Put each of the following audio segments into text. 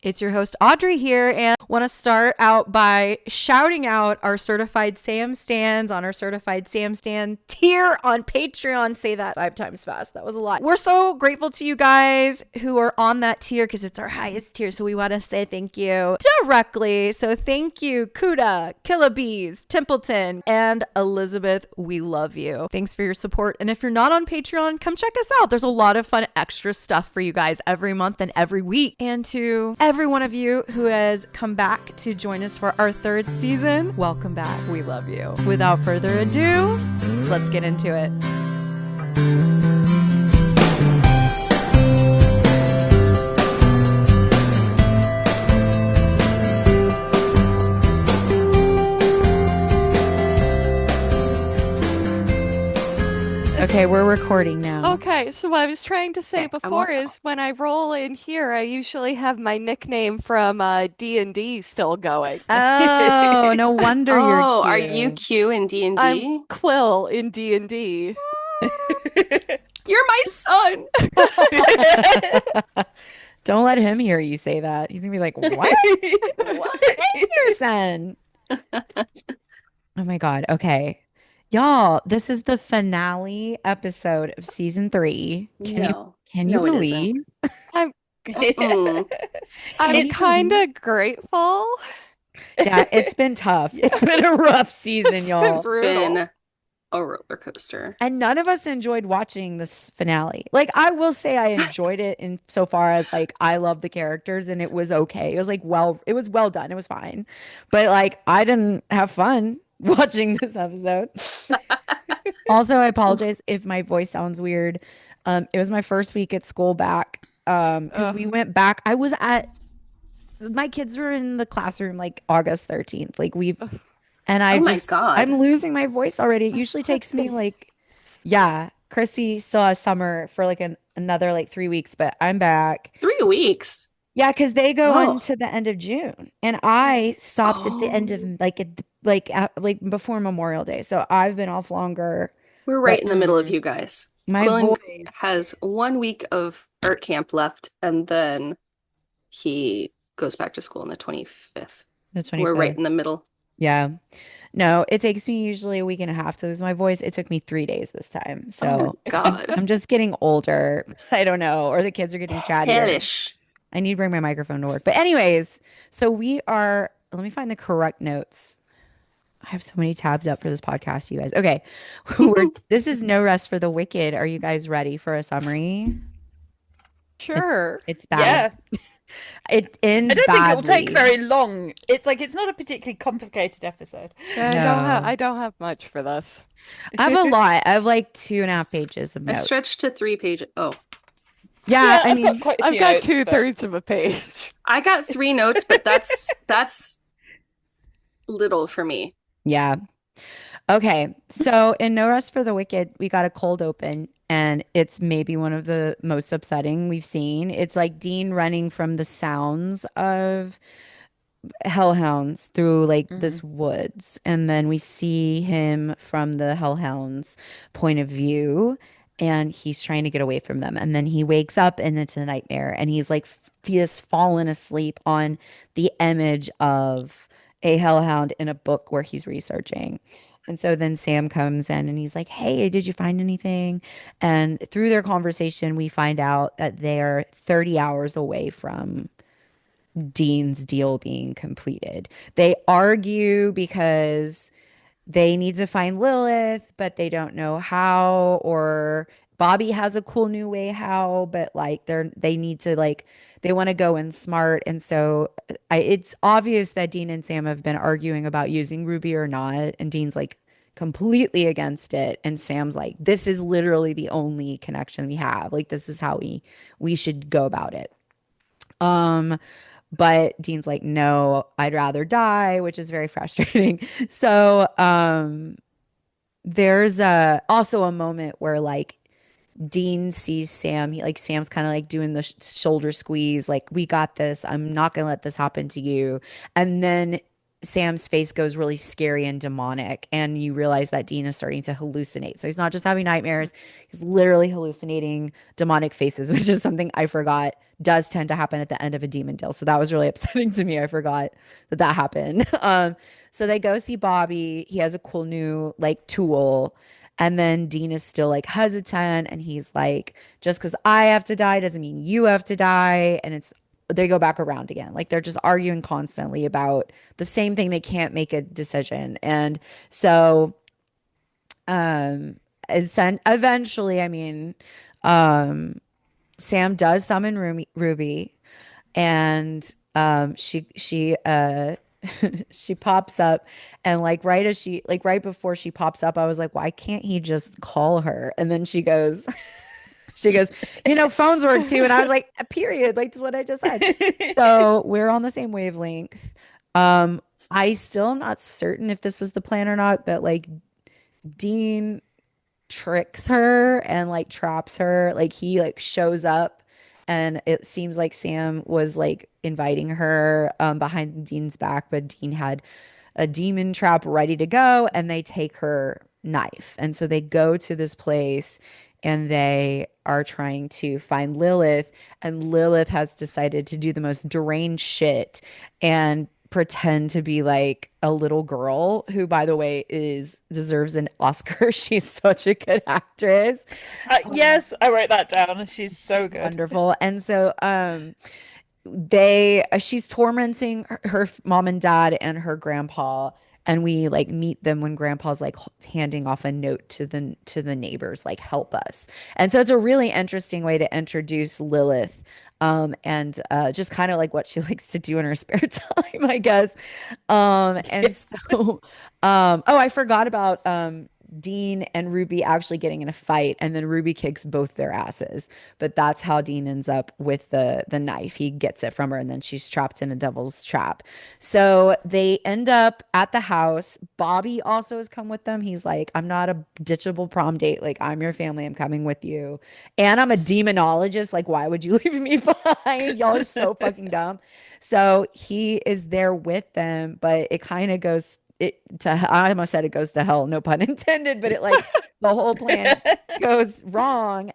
It's your host, Audrey here, and want to start out by shouting out our certified Sam stands on our certified Sam stand tier on Patreon. Say that 5 times fast. That was a lot. We're so grateful to you guys who are on that tier because it's our highest tier. So we want to say thank you directly. So thank you, Kuda, Killabees, Templeton, and Elizabeth. We love you. Thanks for your support. And if you're not on Patreon, come check us out. There's a lot of fun extra stuff for you guys every month and every week. And to every one of you who has come back to join us for our 3rd season, welcome back. We love you. Without further ado, let's get into it. Okay, we're recording now. Okay, so what I was trying to say before is when I roll in here, I usually have my nickname from D&D still going. Oh, no wonder you're Oh, cute. are you Q in D&D? I'm Quill in D&D. You're my son. Don't let him hear you say that. He's gonna be like, what? What? Your son. Oh my God. Okay. Y'all, this is the finale episode of season 3. Can you believe? I'm It's kind of grateful. Yeah, it's been tough. It's been a rough season, y'all. It's been a roller coaster. And none of us enjoyed watching this finale. Like, I will say I enjoyed it in so far as like I love the characters and it was okay. It was like it was well done. It was fine. But like I didn't have fun watching this episode. Also, I apologize if my voice sounds weird. It was my first week at school back. Because we went back. My kids were in the classroom like August 13th. Like I'm losing my voice already. It usually takes me like, yeah, Chrissy saw summer for like another like 3 weeks, but I'm back. 3 weeks. Yeah, because they go on to the end of June, and I stopped at the end of like before Memorial Day, so I've been off longer. We're right in the middle of you guys. My voice has 1 week of art camp left, and then he goes back to school on the 25th. The 25th. We're right in the middle. Yeah. No, it takes me usually a week and a half to lose my voice. It took me 3 days this time. So God. I'm just getting older. I don't know. Or the kids are getting chattier. Hellish. I need to bring my microphone to work. But anyways, so let me find the correct notes. I have so many tabs up for this podcast, you guys. Okay. This is No Rest for the Wicked. Are you guys ready for a summary? Sure. It's bad. Yeah. It ends I don't think it'll badly. take very long. It's not a particularly complicated episode. Yeah, I don't have much for this. I have a lot. I have like 2.5 pages of I notes. stretched to 3 pages. Oh. Yeah, I I've mean, got quite a I've few got notes, 2/3 of a page. I got 3 notes, but that's little for me. yeah. Okay, so in No Rest for the Wicked, we got a cold open, and it's maybe one of the most upsetting we've seen. It's like Dean running from the sounds of hellhounds through like this woods, and then we see him from the hellhounds' point of view, and he's trying to get away from them, and then he wakes up and it's a nightmare, and he's like he has fallen asleep on the image of a hellhound in a book where he's researching. And so then Sam comes in and he's like, hey, did you find anything? And through their conversation, we find out that they're 30 hours away from Dean's deal being completed. They argue because they need to find Lilith, but they don't know how, or Bobby has a cool new way how, but like they need to like they want to go in smart. And so it's obvious that Dean and Sam have been arguing about using Ruby or not, and Dean's like completely against it, and Sam's like, this is literally the only connection we have, like this is how we should go about it. But Dean's like, no, I'd rather die, which is very frustrating. So there's also a moment where like Dean sees Sam. Sam's kind of like doing the shoulder squeeze, like, we got this. I'm not gonna let this happen to you. And then Sam's face goes really scary and demonic, and you realize that Dean is starting to hallucinate. So he's not just having nightmares, he's literally hallucinating demonic faces, which is something I forgot does tend to happen at the end of a demon deal. So that was really upsetting to me. I forgot that that happened. So they go see Bobby. He has a cool new like tool. And then Dean is still like hesitant, and he's like, just because I have to die doesn't mean you have to die. And it's they go back around again. Like they're just arguing constantly about the same thing. They can't make a decision. And so eventually, I mean, um Sam does summon Ruby, and she she pops up, and like right before she pops up, I was like, why can't he just call her? And then she goes she goes, phones work too. And I was like, period. Like, that's what I just said. So we're on the same wavelength. I still am not certain if this was the plan or not, but like Dean tricks her and like traps her. Like he like shows up, and it seems like Sam was like inviting her behind Dean's back, but Dean had a demon trap ready to go, and they take her knife. And so they go to this place, and they are trying to find Lilith, and Lilith has decided to do the most deranged shit and pretend to be like a little girl who, by the way, is deserves an Oscar. She's such a good actress. Yes, I wrote that down. She's so She's good. wonderful. And so they she's tormenting her mom and dad and her grandpa, and we like meet them when grandpa's like handing off a note to the neighbors like help us. And so it's a really interesting way to introduce Lilith, and just kind of like what she likes to do in her spare time, I guess. And so oh, I forgot about Dean and Ruby actually getting in a fight, and then Ruby kicks both their asses. But that's how Dean ends up with the knife. He gets it from her, and then she's trapped in a devil's trap. So they end up at the house. Bobby also has come with them. He's like, I'm not a ditchable prom date. Like, I'm your family. I'm coming with you. And I'm a demonologist. Like, why would you leave me behind? Y'all are so fucking dumb. So he is there with them, but it kind of goes it to I almost said it goes to hell, no pun intended, but it like the whole plan goes wrong.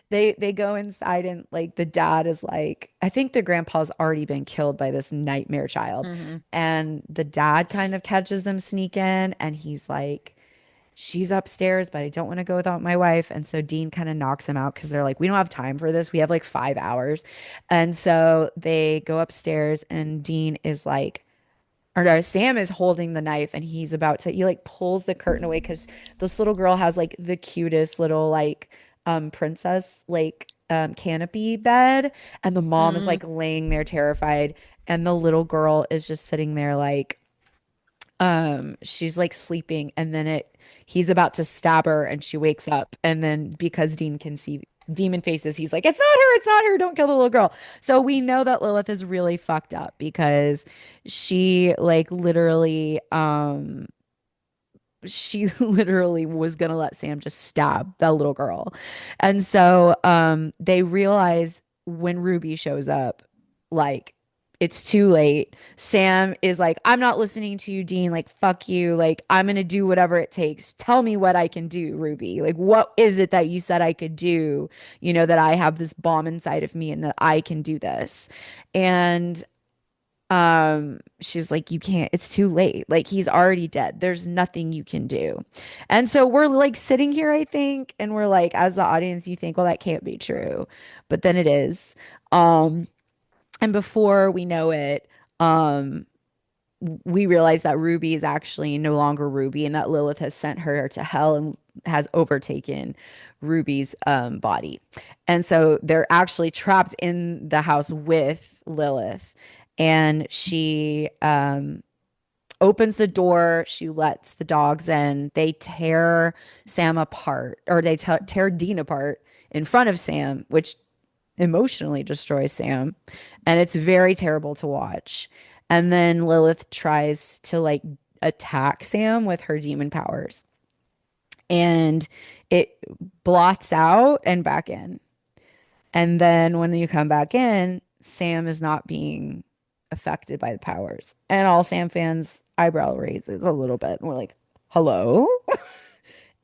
They go inside, and like the dad is like, I think the grandpa's already been killed by this nightmare child. Mhm. And the dad kind of catches them sneaking, and he's like, she's upstairs, but I don't want to go without my wife. And so Dean kind of knocks him out because they're like, we don't have time for this. We have like 5 hours. And so they go upstairs, and Dean is like, or no, Sam is holding the knife, and he like pulls the curtain away because this little girl has like the cutest little like princess like canopy bed, and the mom is Mm. like laying there terrified, and the little girl is just sitting there like she's like sleeping, and then it he's about to stab her, and she wakes up, and then because Dean can see demon faces, he's like, it's not her, don't kill the little girl. So we know that Lilith is really fucked up because she like literally she literally was gonna let Sam just stab that little girl. And so they realize when Ruby shows up, like it's too late. Sam is like, I'm not listening to you, Dean. Like, fuck you. Like, I'm gonna do whatever it takes. Tell me what I can do, Ruby. Like, what is it that you said I could do? That I have this bomb inside of me and that I can do this. And she's like, you can't, it's too late, like he's already dead, there's nothing you can do. And so we're like sitting here, I think, and we're like, as the audience, you think, well, that can't be true, but then it is. And before we know it, um we realize that Ruby is actually no longer Ruby, and that Lilith has sent her to hell and has overtaken Ruby's body. And so they're actually trapped in the house with Lilith, and she opens the door, she lets the dogs in, they tear Sam apart, or they tear Dean apart in front of Sam, which emotionally destroys Sam. And it's very terrible to watch. And then Lilith tries to like attack Sam with her demon powers. And it blots out and back in. And then when you come back in, Sam is not being affected by the powers. And all Sam fans eyebrow raises a little bit. And we're like, hello?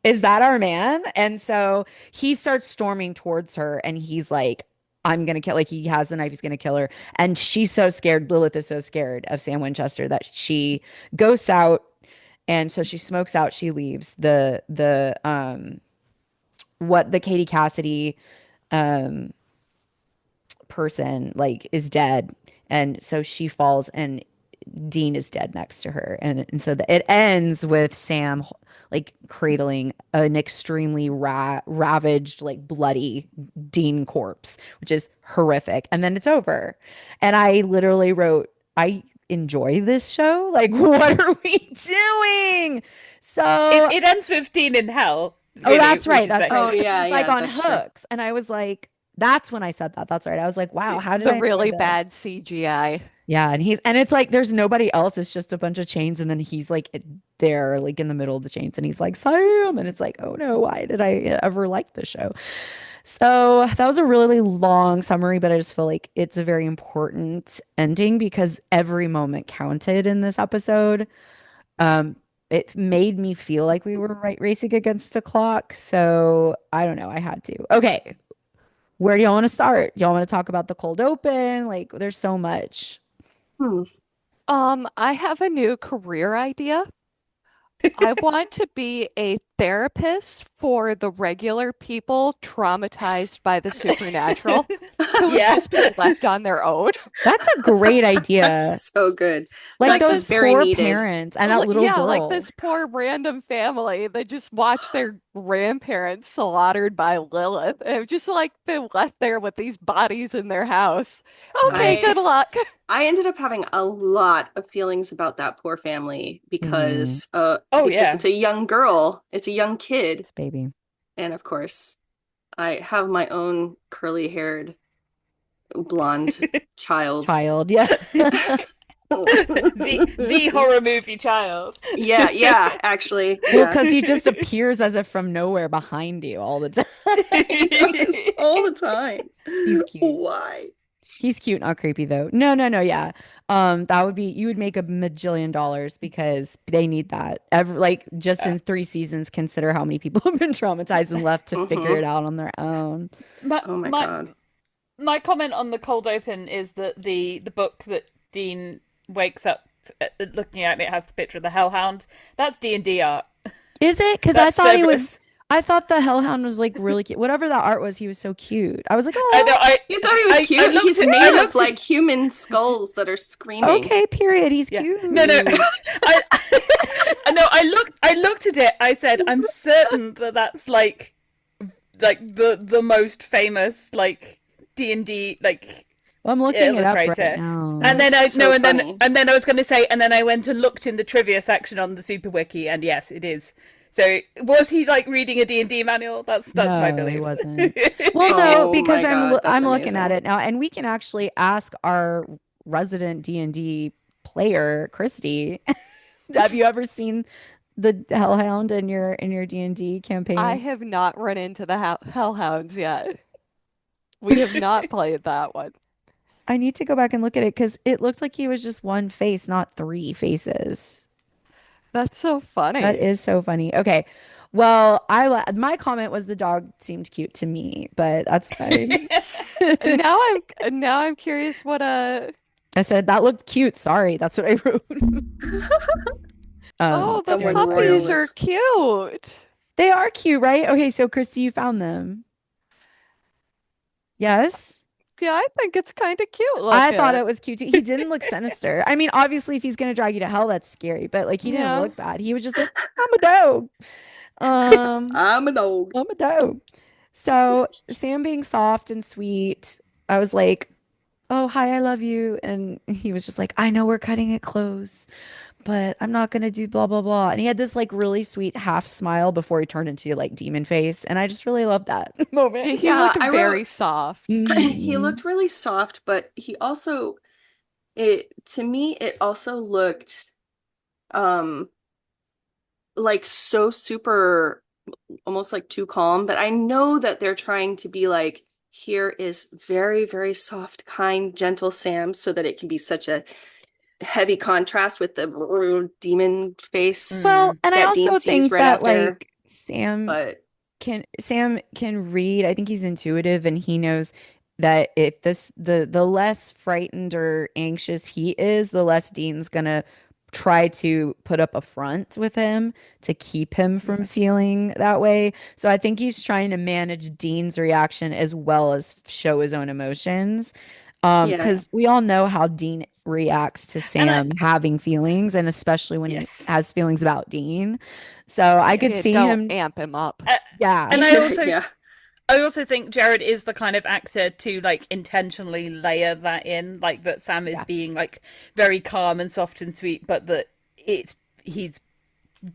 Is that our man? And so he starts storming towards her and he's like, I'm gonna kill, like he has the knife, he's gonna kill her. And she's so scared, Lilith is so scared of Sam Winchester that she goes out, and so she smokes out, she leaves. The Katie Cassidy um person like is dead. And so she falls and Dean is dead next to her. And so it ends with Sam like cradling an extremely ravaged, like bloody Dean corpse, which is horrific. And then it's over. And I literally wrote, I enjoy this show. Like, what are we doing? So, It ends with Dean in hell. oh, Really, that's we right. should That's say. Oh right. yeah, He's like yeah, on that's true. hooks. And I was like, that's when I said that. That's right. I was like, wow, how did The I enjoy really this? bad CGI. Yeah, and it's like there's nobody else. It's just a bunch of chains, and then he's like there, like in the middle of the chains, and he's like Sam, and it's like, oh no, why did I ever like this show? So that was a really long summary, but I just feel like it's a very important ending because every moment counted in this episode. Um, it made me feel like we were racing against a clock. So I don't know, I had to. Okay, where do y'all want to start? Y'all want to talk about the cold open? Like, there's so much. Hmm. I have a new career idea. I want to be a therapist for the regular people traumatized by the supernatural who have Yeah. just been left on their own. That's a great idea. That's so good. Like Like those this very poor needed. parents and that Like, little yeah, like girl. this poor random family that just watched their grandparents slaughtered by Lilith and have just like been left there with these bodies in their house. Okay, I good luck. I ended up having a lot of feelings about that poor family because Oh because yeah. it's a young girl, it's a young kid, It's baby. and of course I have my own curly-haired blonde child. Child, yeah. The horror movie child. Yeah, actually. Well, Yeah. because he just appears as if from nowhere behind you all the time. He does all the time. He's cute. Why? He's cute, not creepy though. No, yeah. That would be you would make $1 million because they need that. Like just in 3 seasons, consider how many people have been traumatized and left to figure it out on their own. Oh my God. My comment on the cold open is that the book that Dean wakes up looking at, and it has the picture of the Hellhound. That's D&D art. Is it? Because I That's thought he was. Cerberus. I thought the Hellhound was like really cute. Whatever that art was, he was so cute. I was like, I know. oh, You thought he was cute? I He's looked at- made I of looked at- like human skulls that are screaming. okay, period. He's Yeah. cute. No. I no. I looked at it. I said, I'm certain that that's like the most famous like D&D like Well, I'm looking it up illustrator. right now. And then That's so and funny. then I was going to say, and then I went and looked in the trivia section on the Super Wiki, and yes, it is. So was he like reading a D&D manual? That's my No, he belief. wasn't. Well, no, Oh because my God, that's I'm looking amazing. at it now, and we can actually ask our resident D&D player, Christy. Have you ever seen the Hellhound in your D&D campaign? I have not run into the Hellhounds yet. We have not played that one. I need to go back and look at it because it looked like he was just one face, not 3 faces. That's so funny. That is so funny. Okay. Well, my comment was the dog seemed cute to me, but that's fine. And now I'm curious what I said that looked cute. Sorry, that's what I wrote. Oh, the Someone puppies spoilers. are cute. They are cute, right? Okay, so Christy, you found them. Yes? Yeah, I think it's kind of cute I thought looking. it was cute too. He didn't look sinister. I mean, obviously, if he's gonna drag you to hell, that's scary. But like, he didn't Yeah. look bad. He was just like, I'm a dog. I'm a dog. I'm a dog. So Sam being soft and sweet, I was like, oh, hi, I love you. And he was just like, I know we're cutting it close, but I'm not gonna do blah blah blah. And he had this like really sweet half smile before he turned into like demon face. And I just really loved that moment. He Yeah, looked I very wrote- soft. He Mhm. looked really soft, but he also to me it also looked like so super almost like too calm, but I know that they're trying to be like here is very, very soft, kind, gentle Sam so that it can be such a heavy contrast with the demon face Well, and I that Dean also sees think right that after. like But Sam can read. I think he's intuitive and he knows that if the less frightened or anxious he is, the less Dean's gonna try to put up a front with him to keep him from Yeah. feeling that way. So I think he's trying to manage Dean's reaction as well as show his own emotions. yeah, Because we all know how Dean reacts to And I Sam having feelings, and especially when he yes. has feelings about Dean. So I could Yeah, see don't him, amp him up. Uh, yeah. and yeah, I also think Jared is the kind of actor to like intentionally layer that in, like that Sam is Yeah. being like very calm and soft and sweet, but that it's he's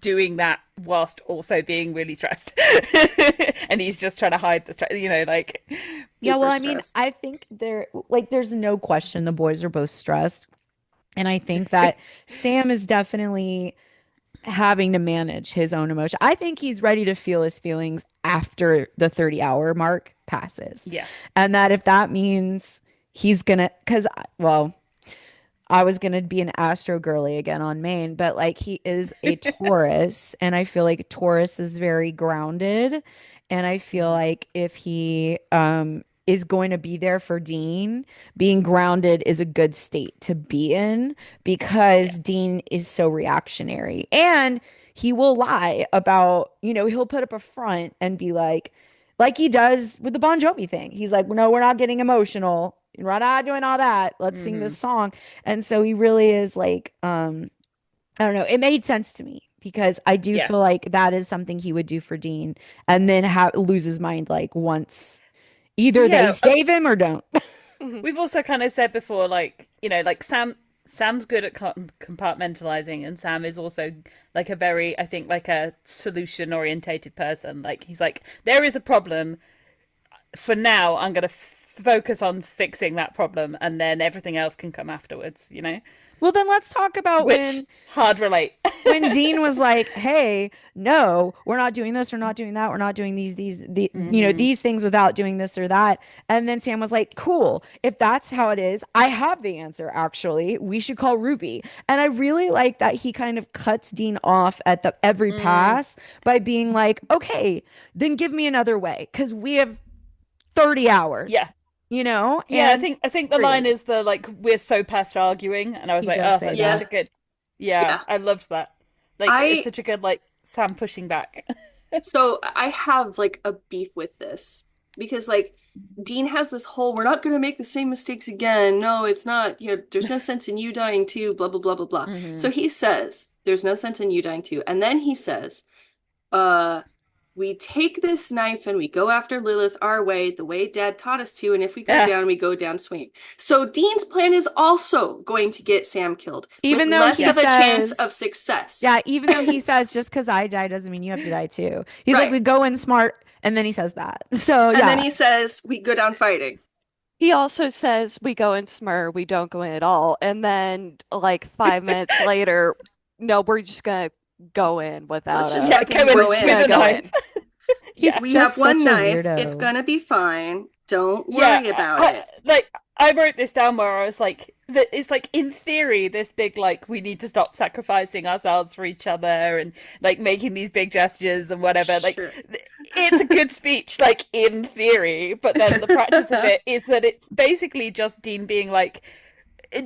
doing that whilst also being really stressed. And he's just trying to hide the stress, like Yeah, well, super I mean, stressed. I think there's no question the boys are both stressed. And I think that Sam is definitely having to manage his own emotion. I think he's ready to feel his feelings after the 30-hour mark passes. yeah. And that if that means he's gonna, well, I was gonna be an Astro girly again on Maine, but like he is a Taurus, and I feel like Taurus is very grounded, and I feel Mhm. like if he is going to be there for Dean, being grounded is a good state to be in Yeah. because Dean is so reactionary, and he will lie about, he'll put up a front and be like he does with the Bon Jovi thing. He's like, no, we're not getting emotional. We're not doing all that. Let's sing this Hmm. song. And so he really is like, I don't know. It made sense to me because I do Yeah. feel like that is something he would do for Dean and then lose his mind like once either they Yeah. save him or don't. Mhm. We've also kind of said before, like, like Sam's good at compartmentalizing, and Sam is also like a very, I think, like a solution orientated person. Like, he's like, there is a problem. For now, I'm gonna focus on fixing that problem, and then everything else can come afterwards. Well, then let's talk about Which hard relate. when Dean was like, "Hey, no, we're not doing this, we're not doing that, we're not doing Hmm. these things without doing this or that." And then Sam was like, "Cool. If that's how it is, I have the answer actually. We should call Ruby." And I really like that he kind of cuts Dean off at the every Mm. pass by being like, "Okay, then give me another way cuz we have 30 hours." Yeah. You know? Yeah, I And think I think the line agreed. is the like we're so past arguing, and I was he like, does oh, say that's such Yeah, a that. good. Yeah, yeah. I loved that. Like, it's I such a good like Sam pushing back. So I have like a beef with this because like Dean has this whole we're not going to make the same mistakes again. No, it's not, there's no sense in you dying too, blah blah blah blah blah. Hmm. So he says there's no sense in you dying too. And then he says, uh we take this knife and we go after Lilith our way, the way Dad taught us to, and if we go Yeah, down, we go down swinging. So Dean's plan is also going to get Sam killed with Even though less he yeah, of a chance of says success. Yeah, even though he says just because I die doesn't mean you have to die too. He's like, Right. we go in smart, and then he says that. So And then yeah, he says we go down fighting. He also says we go in smur, we don't go in at all. And then like 5 minutes later, no, we're just gonna go in Let's without just a yeah, fucking going we're go just in. with gonna a go knife. in. Yeah, he's We just have one such a knife. It's weirdo. gonna be fine. Don't yeah. worry about I, it. like I wrote this down where I was like, that it's like in theory this big like we need to stop sacrificing ourselves for each other and like making these big gestures and whatever. Like, Sure. it's a good speech, like in theory, but then the practice of it is that it's basically just Dean being like,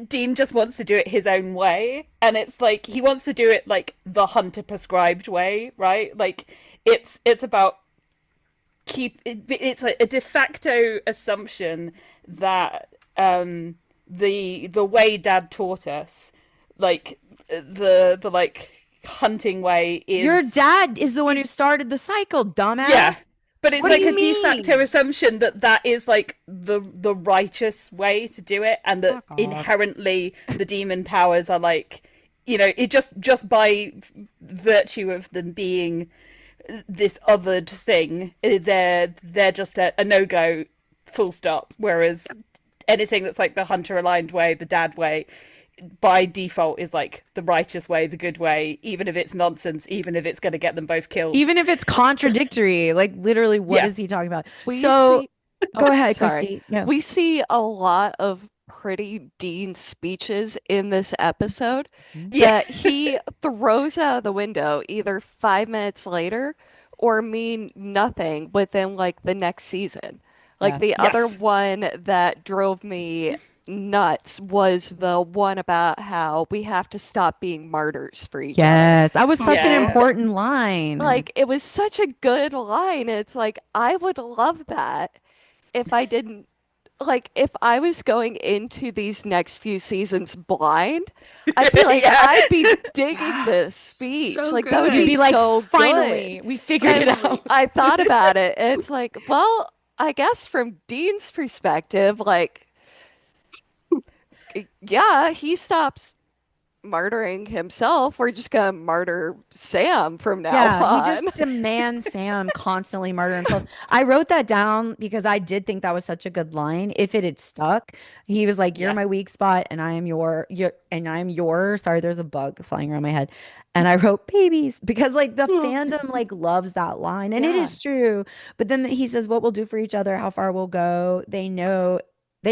Dean just wants to do it his own way, and it's like he wants to do it like the Hunter prescribed way, right? Like, it's about it's a de facto assumption that the way Dad taught us, like the like hunting way Your is dad is the one who is started the cycle, yeah, dumbass. but it's What do like you a de facto mean? assumption that that is like the righteous way to do it, and that Fuck off. inherently the demon powers are like, it just by virtue of them being this othered thing, they're just a no go, full stop. Whereas anything that's like the hunter aligned way, the dad way, by default is like the righteous way, the good way, even if it's nonsense, even if it's going to get them both killed. Even if it's contradictory, like literally, what Yeah, is he talking about? We So see. Go Oh, ahead, sorry. Christy. No. We see a lot of pretty Dean speeches in this episode Mhm. Yeah. that he throws out of the window either 5 minutes later or mean nothing within like the next season. Like Yeah. the other Yes. one that drove me nuts was the one about how we have to stop being martyrs for each other. Yes, that was such an Mhm. Yeah. important line. Like it was such a good line. It's like I would love that if I didn't like if I was going into these next few seasons blind, I'd be like, Yeah. I'd be digging this Yes. speech. So Like that would You'd be be good. like, so good. finally, we figured it And Finally. out. I thought about it, and it's like, well, I guess from Dean's perspective, like, yeah, he stops martyring himself. We're just gonna martyr Sam from now Yeah, he on. just demands Sam constantly murder himself. I wrote that down because I did think that was such a good line. If it had stuck, he was like, "You're Yeah. my weak spot, and I am and I am your." Sorry, there's a bug flying around my head, and I wrote babies because like the Oh. fandom like loves that line, and it Yeah. is true. But then he says, "What we'll do for each other, how far we'll go." They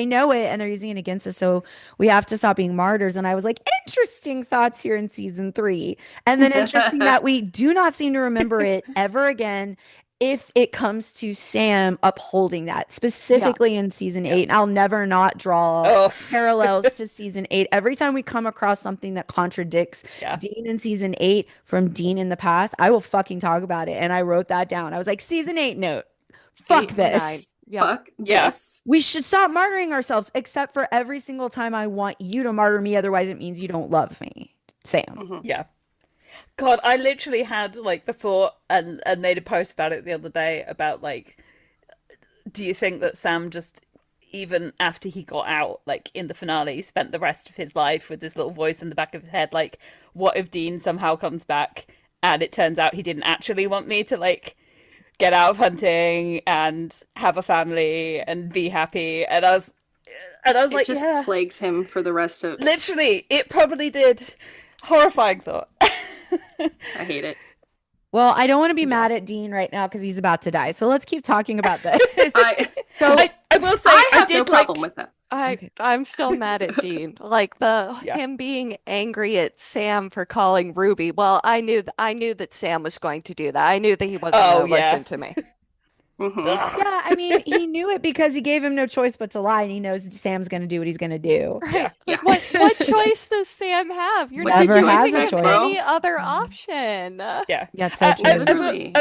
know it, and they're using it against us. So we have to stop being martyrs. And I was like, interesting thoughts here in season three. And then interesting that we do not seem to remember it ever again if it comes to Sam upholding that, Yeah. specifically in season Yeah. eight. And I'll never not draw Oh. parallels to season eight. Every time we come across something that contradicts Yeah. Dean in season eight from Dean in the past, I will fucking talk about it. And I wrote that down. I was like, season eight note, fuck 8 and 9. this. Yep. Fuck Yeah. this. We should stop martyring ourselves, except for every single time I want you to martyr me. Otherwise, it means you don't love me. Sam. Mhm. Yeah. God, I literally had like the thought and made a post about it the other day about like, do you think that Sam just even after he got out, like in the finale, spent the rest of his life with this little voice in the back of his head, like, what if Dean somehow comes back and it turns out he didn't actually want me to like get out of hunting and have a family and be happy? And I was It like, just yeah, plagues him for the rest of. literally, it probably did. Horrifying thought. I hate it. Well, I don't want to be Yeah. mad at Dean right now because he's about to die. So let's keep talking about this. I So, I will say I I have no did like problem with that. Okay. I'm still mad at Dean. Like the Yeah. him being angry at Sam for calling Ruby. Well, I knew that Sam was going to do that. I knew that he wasn't Oh, going to yeah. listen to me. Mhm. Ugh. yeah, I mean, he knew it because he gave him no choice but to lie, and he knows Sam's going to do what he's going to do. Right. Yeah. Yeah. Like what choice does Sam have? You're What not did Never you has giving a him expect, choice. bro? any other option. Yeah. Yeah, it's so I, true. I, I will, Literally.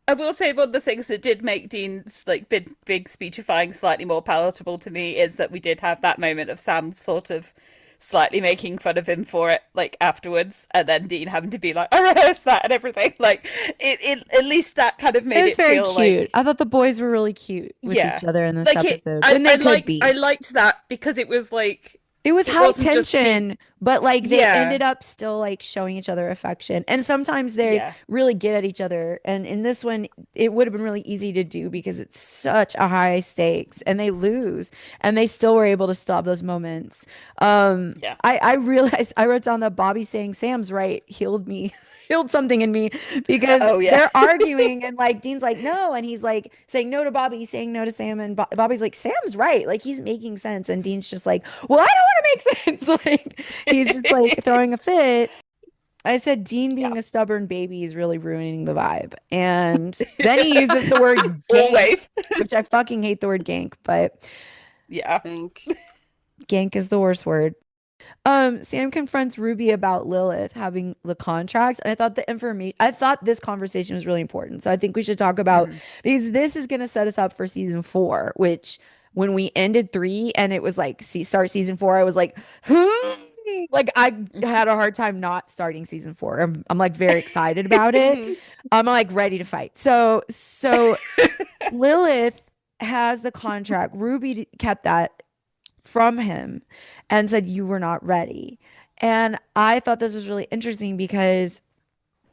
I will say one of the things that did make Dean's like big speechifying slightly more palatable to me is that we did have that moment of Sam sort of slightly making fun of him for it like afterwards, and then Dean having to be like, I rehearsed that and everything. Like it at least that kind of It made was it very feel cute. like, I thought the boys were really cute with yeah, each other in this like episode when they could be. I liked that because it was like It was it high wasn't just Dean. tension, but like they Yeah, ended up still like showing each other affection. And sometimes they yeah, really get at each other. And in this one, it would have been really easy to do because it's such a high stakes and they lose and they still were able to stop those moments. yeah. I realized I wrote down that Bobby saying Sam's right healed me, healed something in me because Oh yeah. they're arguing and like Dean's like no and he's like saying no to Bobby, saying no to Sam and Bobby's like Sam's right, like he's making sense and Dean's just like well I don't want to make sense like he's just like throwing a fit. I said Dean Yeah. being a stubborn baby is really ruining the vibe. And then he uses the word gank, Always. which I fucking hate the word gank, but Yeah. Think. gank is the worst word. Sam confronts Ruby about Lilith having the contracts, and I thought this conversation was really important. So I think we should talk about Mhm. because this is gonna set us up for season four, which when we ended three and it was like start season four, I was like, like I had a hard time not starting season four. I'm like very excited about it. I'm like ready to fight. So Lilith has the contract. Ruby kept that from him and said you were not ready. And I thought this was really interesting because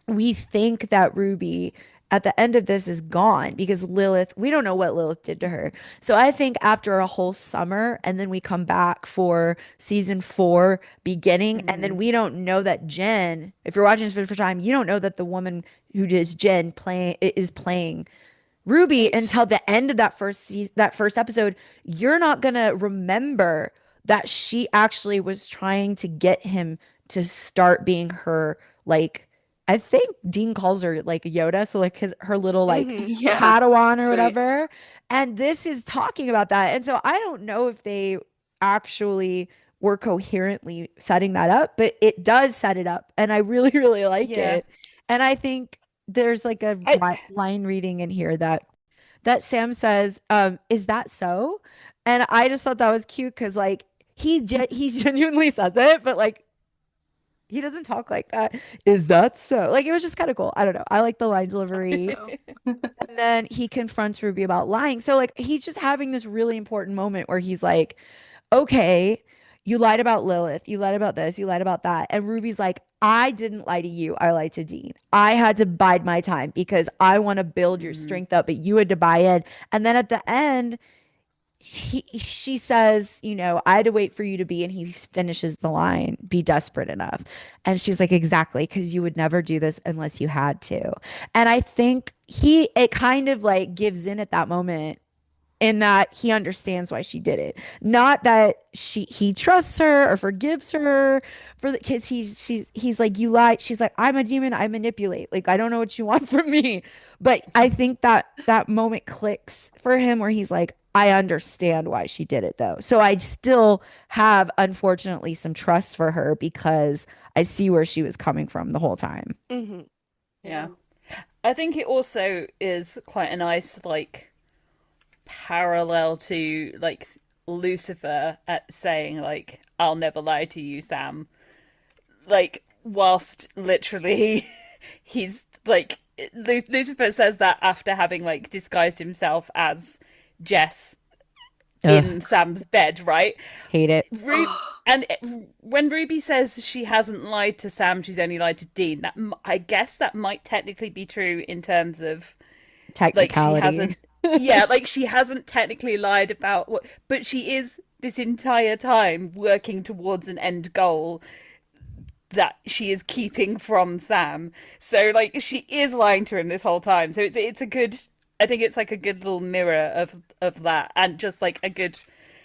we think that Ruby at the end of this is gone because Lilith, we don't know what Lilith did to her. So I think after a whole summer and then we come back for season four beginning and then Mhm. we don't know that if you're watching this for the first time, you don't know that the woman who is Jen is playing Ruby Right. until the end of that first episode, you're not gonna remember that she actually was trying to get him to start being her like I think Dean calls her like Yoda, so like her little like Hmm. Yeah, Padawan or that's right. whatever. And this is talking about that. And so I don't know if they actually were coherently setting that up, but it does set it up. And I really, really like Yeah. it. And I think there's like a I line reading in here that Sam says, is that so? And I just thought that was cute because like he genuinely says it, but like he doesn't talk like that. Is that so? Like it was just kind of cool. I don't know. I like the line delivery. So, And then he confronts Ruby about lying. So like he's just having this really important moment where he's like, okay, you lied about Lilith, you lied about this, you lied about that. And Ruby's like, I didn't lie to you. I lied to Dean. I had to bide my time because I want to build your Mhm. strength up, but you had to buy in. And then at the end, she says, I had to wait for you to be, and he finishes the line, be desperate enough. And she's like, exactly, because you would never do this unless you had to. And I think it kind of like gives in at that moment in that he understands why she did it. Not that he trusts her or forgives her for the kids. He's like, you lied. She's like, I'm a demon. I manipulate. Like, I don't know what you want from me. But I think that moment clicks for him where he's like, I understand why she did it though. So I still have, unfortunately, some trust for her because I see where she was coming from the whole time. Hmm. Yeah. yeah. I think it also is quite a nice like parallel to like Lucifer at saying like I'll never lie to you, Sam. Like whilst literally he's like Lucifer says that after having like disguised himself as Jess in Ugh, Sam's bed, right? hate it. Ru- and when Ruby says she hasn't lied to Sam, she's only lied to Dean. I guess that might technically be true in terms of like she Technicality. hasn't. Yeah, like she hasn't technically lied about what, but she is this entire time working towards an end goal that she is keeping from Sam. So like she is lying to him this whole time. So it's a good. I think it's like a good little mirror of that, and just like a good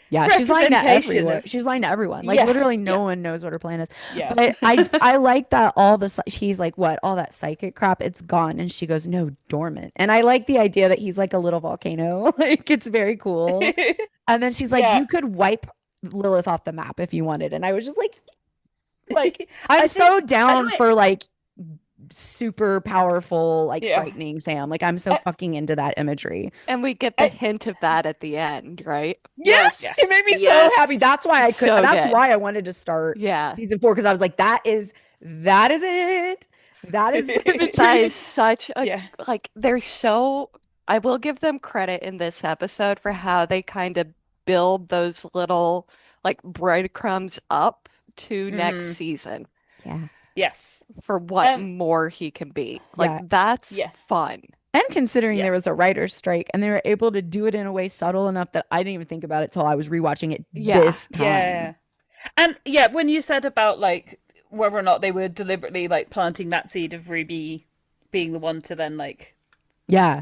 Yeah, she's lying to representation everyone. of She's lying to everyone. Like yeah, literally Yeah. no one knows what her plan is. yeah. But I like that all the he's like, what? All that psychic crap, it's gone. And she goes, no, dormant. And I like the idea that he's like a little volcano. Like it's very cool. And then she's like, Yeah. you could wipe Lilith off the map if you wanted. And I was just like, I'm I think so By the down way, for like super powerful, like yeah. frightening Sam. Like I'm so I, fucking into that imagery. And we get the I, hint of that at the end, right? Yes, it made yes, me so happy. yes. So That's good. why I wanted to start Yeah. season 4 because I was like, that is it. That is the That imagery. is such a yeah. like they're so I will give them credit in this episode for how they kind of build those little like breadcrumbs up to next Hmm. season Yeah. Yes. for what Um. more he can be. Like Yeah. that's Yeah. fun. And considering there was Yes. a writer's strike and they were able to do it in a way subtle enough that I didn't even think about it till I was rewatching it Yeah. this Yeah. time. And yeah, when you said about like whether or not they were deliberately like planting that seed of Ruby being the one to then like Yeah.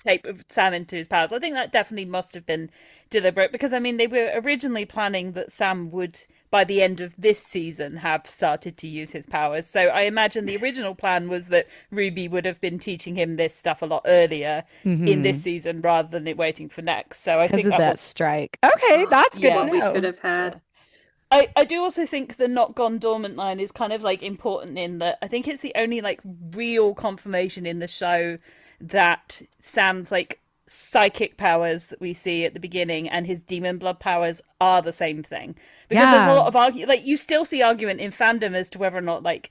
shape Sam into his powers, I think that definitely must have been deliberate because I mean they were originally planning that Sam would by the end of this season have started to use his powers. So I imagine the original plan was that Ruby would have been teaching him this stuff a lot earlier in this Mm-hmm. season rather than it waiting for next. So I Because think of that that was strike. Okay, that's good to yeah. What we could know. have had. Yeah. I do also think the not gone dormant line is kind of like important in that I think it's the only like real confirmation in the show that Sam's like psychic powers that we see at the beginning and his demon blood powers are the same thing. Because there's a Yeah. lot of like you still see argument in fandom as to whether or not like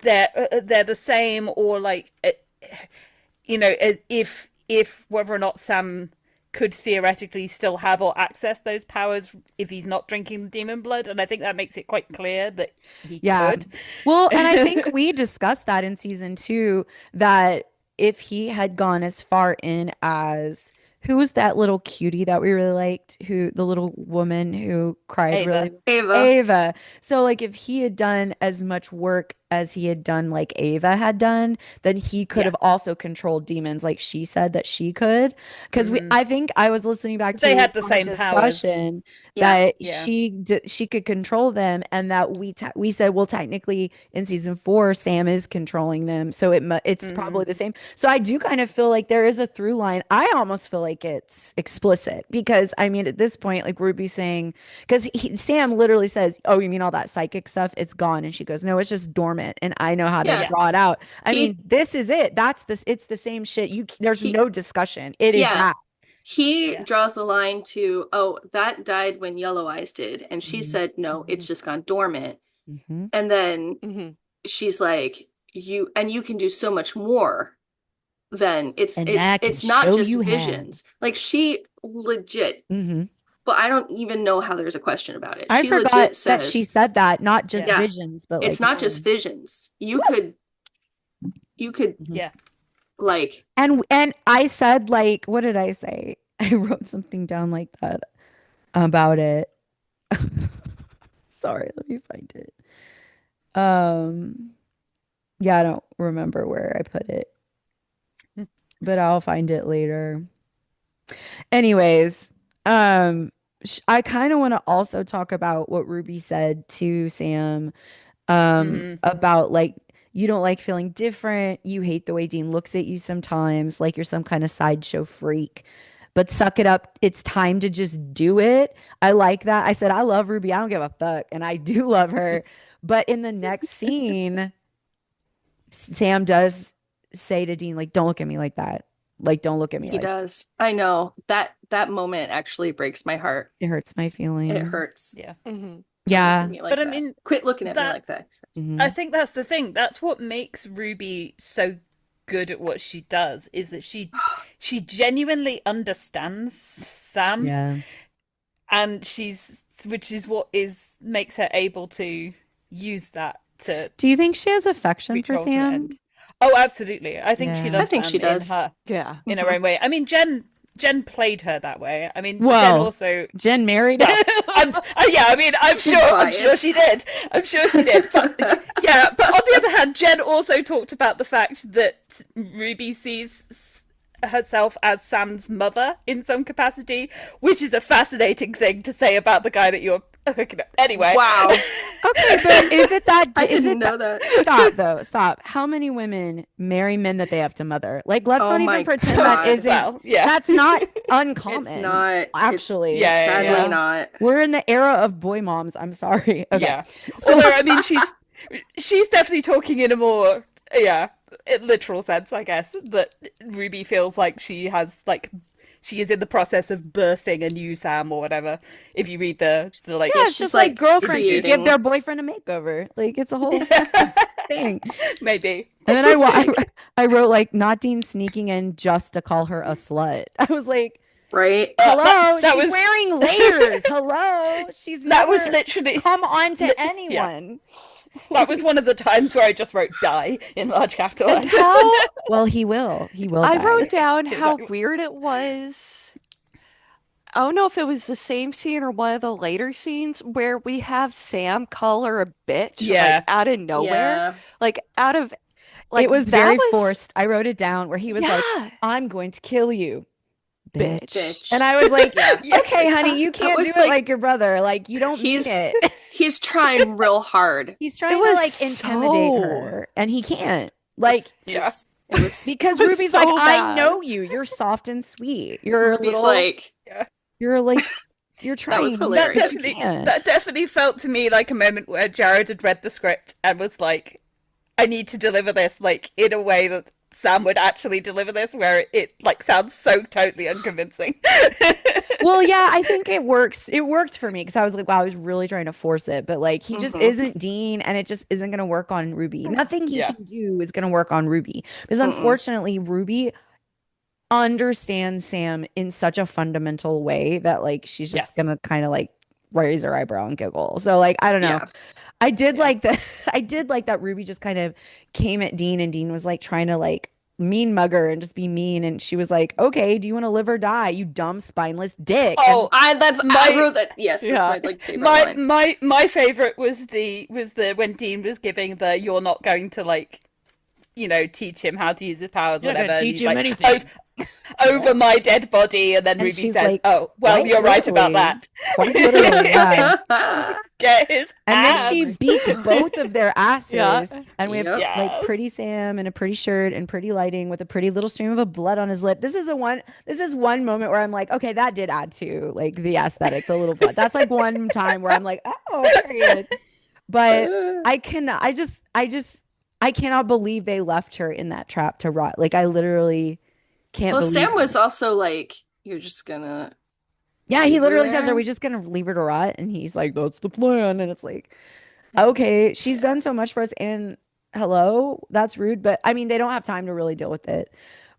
they're the same or like you know if whether or not Sam could theoretically still have or access those powers if he's not drinking the demon blood, and I think that makes it quite clear that he Yeah. could. Well, and I think we discussed that in season 2 that if he had gone as far in as who was that little cutie that we really liked, who the little woman who cried Ava. really Ava. Ava. So like if he had done as much work as he had done like Ava had done, then he could Yeah. have also controlled demons like she said that she could. Because Mm-hmm. I think I was listening back They to had the our same powers. discussion Yeah. that Yeah. she could control them, and that we said, well, technically in season 4 Sam is controlling them, so it's Mm-hmm. probably the same. So I do kind of feel like there is a through line. I almost feel like it's explicit because I mean at this point, like Ruby saying, because Sam literally says, oh, you mean all that psychic stuff, it's gone, and she goes, no, it's just dormant and I know how to Yeah. Yeah. draw it out. I mean, He this is it. That's this, it's the same shit. There's he no discussion. It is yeah. that. He Yeah. draws the line to, oh, that died when Yellow Eyes did. And she Mhm. said, no, it's just gone dormant. Mhm. And then Mhm. she's like, you can do so much more than And I can it's not show just you how. visions. Like she legit, Mhm. but I don't even know how there's a question about it. I She forgot legit that she says, said that, not just Yeah. yeah, visions, but it's like not just more. visions. You could Mhm. Yeah. like And I said, like, what did I say? I wrote something down like that about it. Sorry, let me find it. Um, yeah, I don't remember where I put it, but I'll find it later. Anyways, I kind of want to also talk about what Ruby said to Sam, Mm-hmm. about like you don't like feeling different, you hate the way Dean looks at you sometimes, like you're some kind of sideshow freak. But suck it up. It's time to just do it. I like that. I said, I love Ruby. I don't give a fuck. And I do love her. But in the next scene, Sam does say to Dean, like, don't look at me like that. Like, don't look at me he like does. I know that moment actually breaks my heart. it hurts my It feelings. hurts. Yeah. Mhm. Don't look at Yeah. me like But I that. mean, Quit looking at me that like that. I Mhm. think that's the thing. That's what makes Ruby so good at what she does, is that she genuinely understands Sam, Yeah. and which is what is makes her able to use that to Do you think she has affection reach her for ultimate Sam? end. Oh, absolutely. I think she Yeah. I loves think she Sam does. Yeah. in her Mhm. own way. I mean, Jen played her that way. I mean, Jen Well, also, Jen married him. well, yeah, I mean, She's I'm sure she biased. did. I'm sure she did. But yeah, but on the other hand, Jen also talked about the fact that Ruby sees herself as Sam's mother in some capacity, which is a fascinating thing to say about the guy that you're hooking up. Anyway. Wow. Okay, but is it that? I Is didn't it that? know that. Stop though. Stop. How many women marry men that they have to mother? Like, let's Oh not even my pretend that God. isn't. Well, yeah. That's not It's uncommon. not. Actually, It's Yeah, yeah, sadly yeah. not. we're in the era of boy moms. I'm sorry. Okay, Yeah. so Although I mean she's definitely talking in a more literal sense, I guess, that Ruby feels like she is in the process of birthing a new Sam or whatever. If you read the like yeah, it's She's just like like girlfriends who give creating. their boyfriend a makeover. Like it's a whole thing. maybe. And then It's like, I wrote like not Dean sneaking in just to call her a slut. I was like, Right? hello, that she's was wearing layers. Hello, she's that was never literally come on to yeah. anyone. That was one of the times where I just wrote die in large capital And letters. how Well, he will. He will I die. wrote down Yeah, how that- weird it was. I don't know if it was the same scene or one of the later scenes where we have Sam call her a bitch, like Yeah. out of nowhere, Yeah. like out of like It was that very was forced. I wrote it down where he was like, yeah, I'm going to kill you, bitch. bitch. And I was like, Yeah. Yeah. okay, honey, you can't do was it like- like your brother. Like, you don't mean He's it. he's trying real hard. He's It trying to was like intimidate so her, and he can't. Like, Yeah. It was because it was Ruby's so like, I bad. know you. You're soft and sweet. You're a Ruby's little, like, you're like, you're That was trying. hilarious. but you can't. That definitely felt to me like a moment where Jared had read the script and was like, I need to deliver this like in a way that Sam would actually deliver this, where it like sounds so totally unconvincing. Well, yeah, I think it works. It worked for me because I was like, wow, I was really trying to force it, but like he just Mhm. isn't Dean, and it just isn't going to work on Ruby. Nothing he Yeah. can do is going to work on Ruby because Mm-mm. unfortunately, Ruby understands Sam in such a fundamental way that like she's just Yes. gonna kind of like raise her eyebrow and giggle. So like I don't know. Yeah. I did Yeah. like that. I did like that Ruby just kind of came at Dean, and Dean was like trying to like mean mugger and just be mean. And she was like, okay, do you want to live or die, you dumb spineless dick? Oh, I my wrote that. Yes, that's Yeah. my like favorite my line. my favorite was the when Dean was giving the "you're not going to like teach him how to use his powers, You're not whatever," gonna and teach he's him like, anything. over my dead body," and then And Ruby she's says, like, "Oh, well, quite you're right about literally. that." Quite literally, yeah. Get his And then ass. she beats both of their asses. Yeah. And we have Yep. like Yes. pretty Sam in a pretty shirt and pretty lighting with a pretty little stream of blood on his lip. This is one moment where I'm like, okay, that did add to like the aesthetic, the little blood. That's like one time where I'm like, oh, period. But I cannot believe they left her in that trap to rot. Like I literally can't Well, believe Sam was it. also like, "You're just gonna Yeah, leave he her literally says, "Are there?" we just gonna leave her to rot?" And he's like, "That's the plan." And it's like, okay, she's done so much for us, and hello, that's rude. But I mean, they don't have time to really deal with it.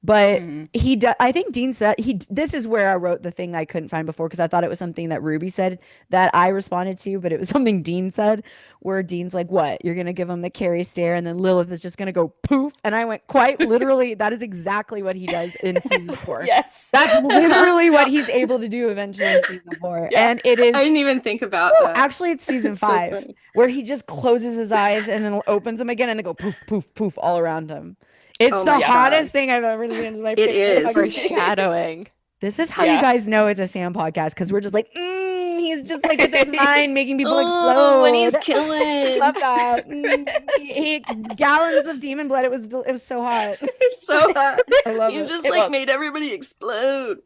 But Mhm. I think Dean said this is where I wrote the thing I couldn't find before because I thought it was something that Ruby said that I responded to, but it was something Dean said where Dean's like, "What? You're gonna give him the Carrie stare, and then Lilith is just gonna go poof." And I went, quite literally, that is exactly what he does in season 4. Yes. That's literally what he's able to do eventually in season 4. Yeah. And it is I didn't even think about Well, that. actually, it's season It's so 5 funny. where he just closes his eyes and then opens them again and they go poof, poof, poof all around him. It's Oh the my hottest God. thing I've ever seen. It's my It favorite is. fucking thing. Foreshadowing. This is how Yeah. you guys know it's a Sam podcast because we're just like, he's just like with his mind making people Oh, when he's explode. I love killing. that. He gallons of demon blood. It was so hot. It's so hot. I love You it. just It like was. made everybody explode.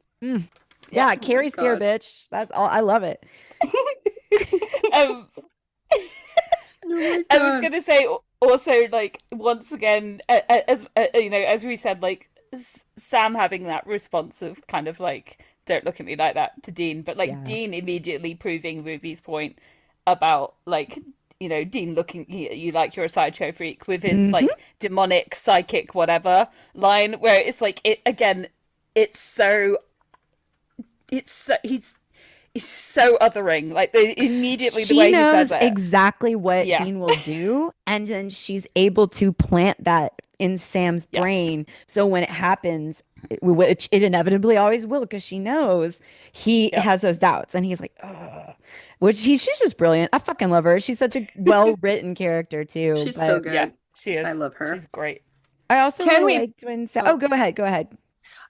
Yeah, Carrie steer, gosh. bitch. That's all. I love it. Um, Oh my I was God. gonna say also, like, once again, as we said, like Sam having that response of kind of like, "Don't look at me like that" to Dean, but like Yeah. Dean immediately proving Ruby's point about like, Dean looking at you like you're a sideshow freak with his like demonic psychic whatever line, where it's like it's so he's so othering, like immediately the way She he says knows it. exactly what Yeah. Dean will do, and then she's able to plant that in Sam's Yes. brain. So when it happens, which it inevitably always will, because she knows he Yep. has those doubts, and he's like, ugh. She's just brilliant. I fucking love her. She's such a well-written character too. She's so But good. Yeah, she is. I love her. She's great. I also Can really we- liked when Sam. Oh. Oh, go ahead. Go ahead.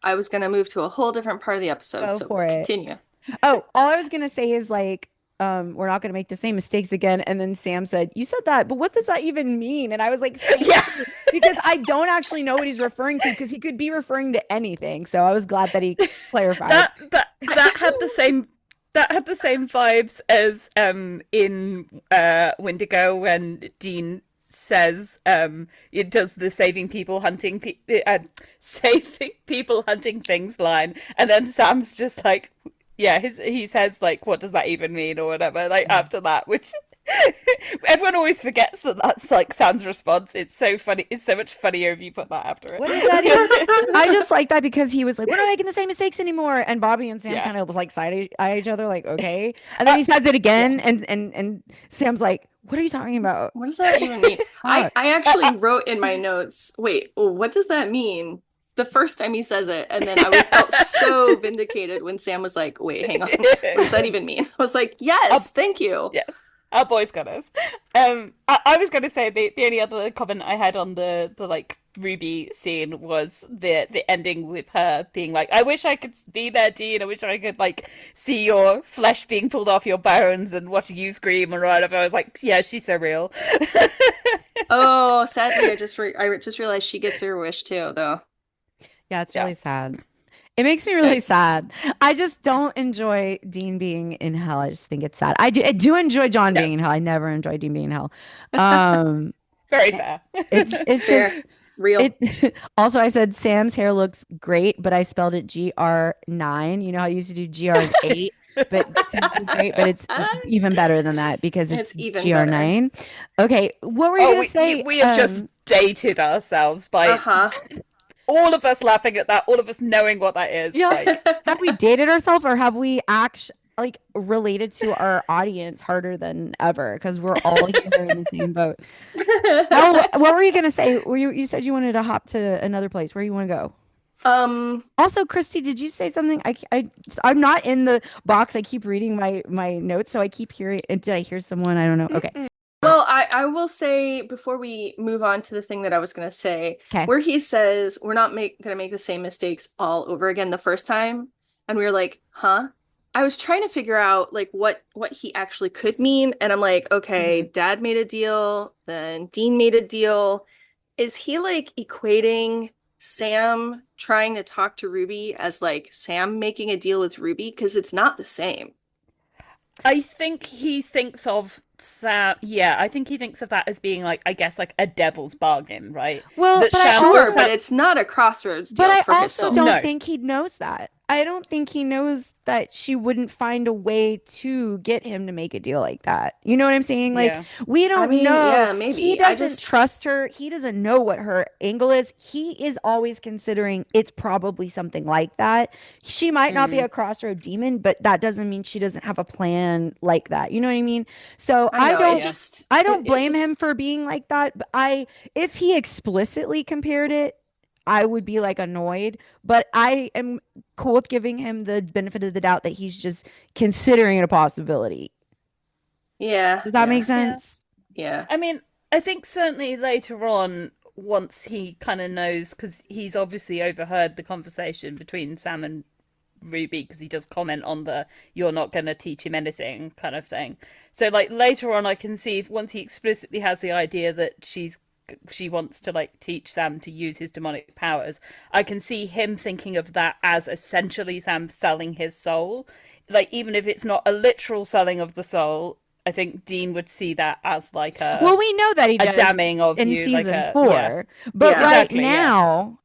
I was gonna move to a whole different part of the episode, Go so for it. continue. Oh, all I was gonna say is like, we're not gonna make the same mistakes again. And then Sam said, "You said that, but what does that even mean?" And I was like, "Thank Yeah. you," because I don't actually know what he's referring to, because he could be referring to anything. So I was glad that he clarified. That had the same vibes as in Wendigo when Dean says it does the saving people hunting things line, and then Sam's just like, yeah, he says like, "What does that even mean?" or whatever, like after that, which everyone always forgets that that's like Sam's response. It's so funny. It's so much funnier if you put that after it. What is that even? I just like that because he was like, "We're not making the same mistakes anymore," and Bobby and Sam Yeah. kind of was like eye each other, like, "Okay," and then he says it again, and Sam's like, "What are you talking about?" What does that even mean? Fuck. I actually wrote in my notes, wait, what does that mean? The first time he says it, and then I felt so vindicated when Sam was like, wait, hang on. What does that even mean? I was like, yes, thank you. Yes, our boys got us. I was going to say the only other comment I had on the like Ruby scene was the ending with her being like, "I wish I could be there, Dean. I wish I could like see your flesh being pulled off your bones and watching you scream and whatever." I was like, yeah, she's so real. Oh, sadly, I just realized she gets her wish too, though. Yeah, it's Yeah. really sad. It makes me really sad. I just don't enjoy Dean being in hell. I just think it's sad. I do enjoy John No. being in hell. I never enjoy Dean being in hell. Very fair. It's Fair. just Real. it. Also, I said Sam's hair looks great, but I spelled it GR9. You know how I used to do GR8, but it's even better than that because it's It's even GR9. Okay, what were you gonna say? we have just dated ourselves by Uh-huh. all of us laughing at that, all of us knowing what that is. Yeah. Like, have we dated ourselves or have we like related to our audience harder than ever because we're all here in the same boat. Oh, what were you gonna say? You said you wanted to hop to another place. Where you want to go? Um, Also, Christy, did you say something? I'm not in the box. I keep reading my notes, so I keep hearing. Did I hear someone? I don't know. Okay. well, I will say before we move on to the thing that I was gonna say, Okay. where he says we're not gonna make the same mistakes all over again the first time, and we were like, huh? I was trying to figure out like what he actually could mean, and I'm like, okay, Mhm. Dad made a deal, then Dean made a deal. Is he like equating Sam trying to talk to Ruby as like Sam making a deal with Ruby? Because it's not the same. I think he thinks of Sam. Yeah, I think he thinks of that as being like, I guess, like a devil's bargain, right? Well, That but I Sam, Sure, also but Sam. it's not a crossroads But deal I for his also soul. don't No, think he knows that. I don't think he knows that she wouldn't find a way to get him to make a deal like that. You know what I'm saying? Like, yeah, we I don't mean, know. yeah, He maybe. I doesn't just, trust her. He doesn't know what her angle is. He is always considering it's probably something like that. She might not be mm, a crossroad demon, but that doesn't mean she doesn't have a plan like that. You know what I mean? So I know, yeah, I don't it blame just, him for being like that, but if he explicitly compared it, I would be like annoyed, but I am cool with giving him the benefit of the doubt that he's just considering it a possibility. yeah, Does that make yeah, yeah. sense? yeah. I mean, I think certainly later on, once he kind of knows, because he's obviously overheard the conversation between Sam and Ruby, because he does comment on the "you're not going to teach him anything" kind of thing. So, like later on, I can see if once he explicitly has the idea that she wants to like teach Sam to use his demonic powers, I can see him thinking of that as essentially Sam selling his soul. Like even if it's not a literal selling of the soul, I think Dean would see that as like Well, we know that he a does damning of in you, like season a yeah, 4, but Yeah. right exactly, yeah, now,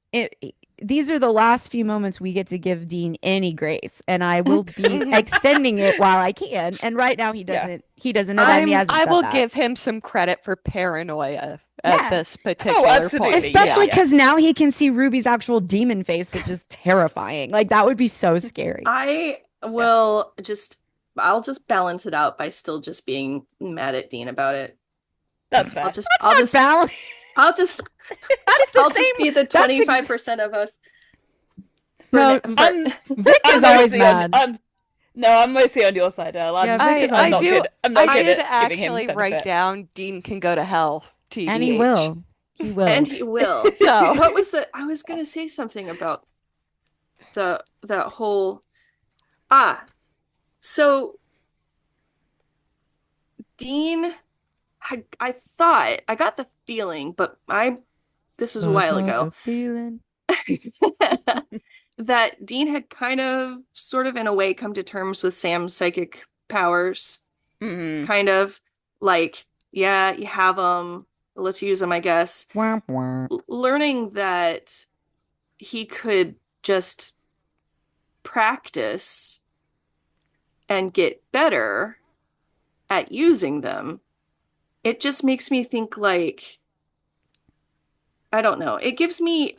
these are the last few moments we get to give Dean any grace, and I will be extending it while I can. And right now, yeah. he doesn't know that, and he hasn't I said will that. give him some credit for paranoia at Yeah. this Oh, particular absolutely, point. yeah, Especially Yeah. yeah. because now he can see Ruby's actual demon face, which is terrifying. Like that would be so scary. I Yeah, will just, I'll just balance it out by still just being mad at Dean about it. that's fair. That's not balance. I'll just, That's the I'll just same. be the That's 25% of us for, no. for, I'm Vic I'm is always mostly on mad. I'm no, I'm mostly on your side, Earl. Yeah, Vic is I'm always I not mad, do good. I'm I not good did at giving him actually write benefit. down Dean can go to hell, and he TBH. will. He will. and he will. So, What was I was gonna say something about that whole, ah, so Dean I thought, I got the feeling, but this was a I while got ago, a feeling. that Dean had kind of, sort of in a way, come to terms with Sam's psychic powers. Mm, Kind of like, yeah, you have them, let's use them, I guess. Wah, wah. Learning that he could just practice and get better at using them, it just makes me think like, I don't know. It gives me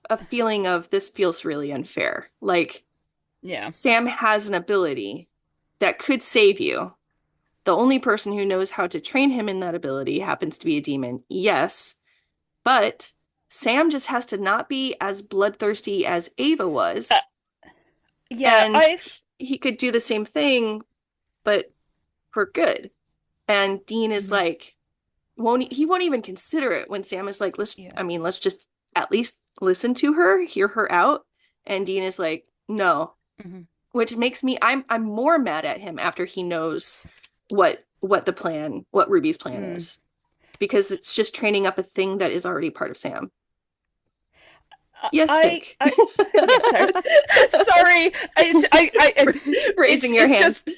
a feeling of this feels really unfair. Like yeah. Sam has an ability that could save you. The only person who knows how to train him in that ability happens to be a demon. Yes, but Sam just has to not be as bloodthirsty as Ava Uh, was, yeah, and I've he could do the same thing, but for good. And Dean is mhm, like, won't even consider it when Sam is like, yeah. let's just at least listen to her, hear her out. And Dean is like, no, Mhm, which makes me, I'm more mad at him after he knows what Ruby's plan mm. is, because it's just training up a thing that is already part of Sam. Yes, Vic. I yes, sorry. Sorry. Raising your It's hand. just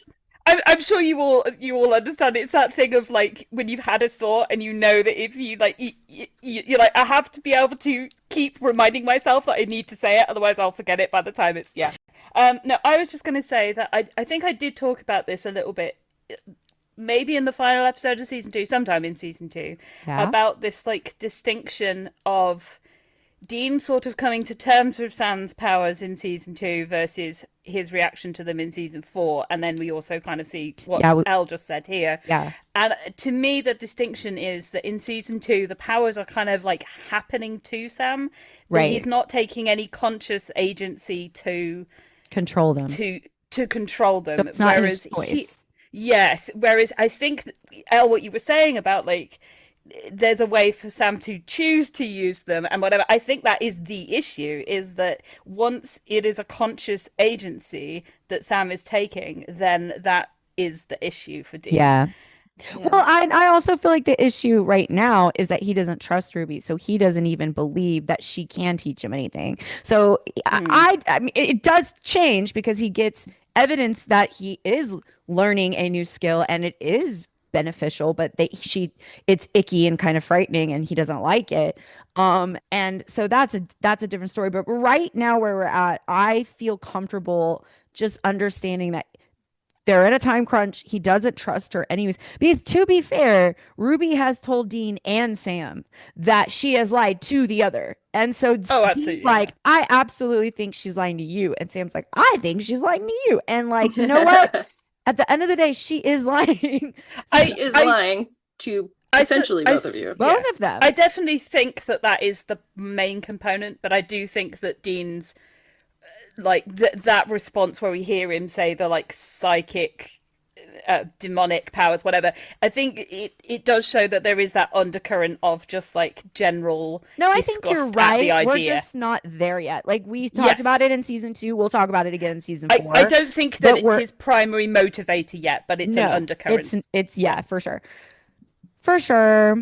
I'm sure you all understand. It's that thing of like when you've had a thought and you know that if you like you're like I have to be able to keep reminding myself that I need to say it, otherwise I'll forget it by the time it's yeah. No, I was just going to say that I think I did talk about this a little bit, maybe in the final episode of season 2, sometime in season 2, Yeah. about this like distinction of Dean sort of coming to terms with Sam's powers in season 2 versus his reaction to them in season 4, and then we also kind of see what Yeah, Elle just said here. yeah, And to me, the distinction is that in season 2, the powers are kind of like happening to Sam. That he's right. not taking any conscious agency Control them. to to control So them. it's not his Whereas choice. yes, whereas I think Elle, what you were saying about like there's a way for Sam to choose to use them and whatever. I think that is the issue, is that once it is a conscious agency that Sam is taking, then that is the issue for Dean. Yeah. Yeah. Well, I also feel like the issue right now is that he doesn't trust Ruby, so he doesn't even believe that she can teach him anything. So Mm. I mean, it does change because he gets evidence that he is learning a new skill and it is beneficial, but it's icky and kind of frightening, and he doesn't like it. And so that's a different story. But right now, where we're at, I feel comfortable just understanding that they're at a time crunch. He doesn't trust her anyways. Because to be fair, Ruby has told Dean and Sam that she has lied to the other. And so Oh, Dean's absolutely, yeah. like, I absolutely think she's lying to you. And Sam's like, I think she's lying to you. And like, you know what? At the end of the day, she is lying. I She is I lying to I essentially I both of you. Both yeah. of them. I definitely think that that is the main component, but I do think that Dean's like that response where we hear him say the like psychic demonic powers, whatever. I think it does show that there is that undercurrent of just like general No, I think you're disgust at the right. We're idea. just not there yet. Like we talked about Yes, it in season 2. We'll talk about it again in season I 4. don't think that But it's we're his primary motivator yet, but it's an no, undercurrent. it's yeah, for sure. For sure.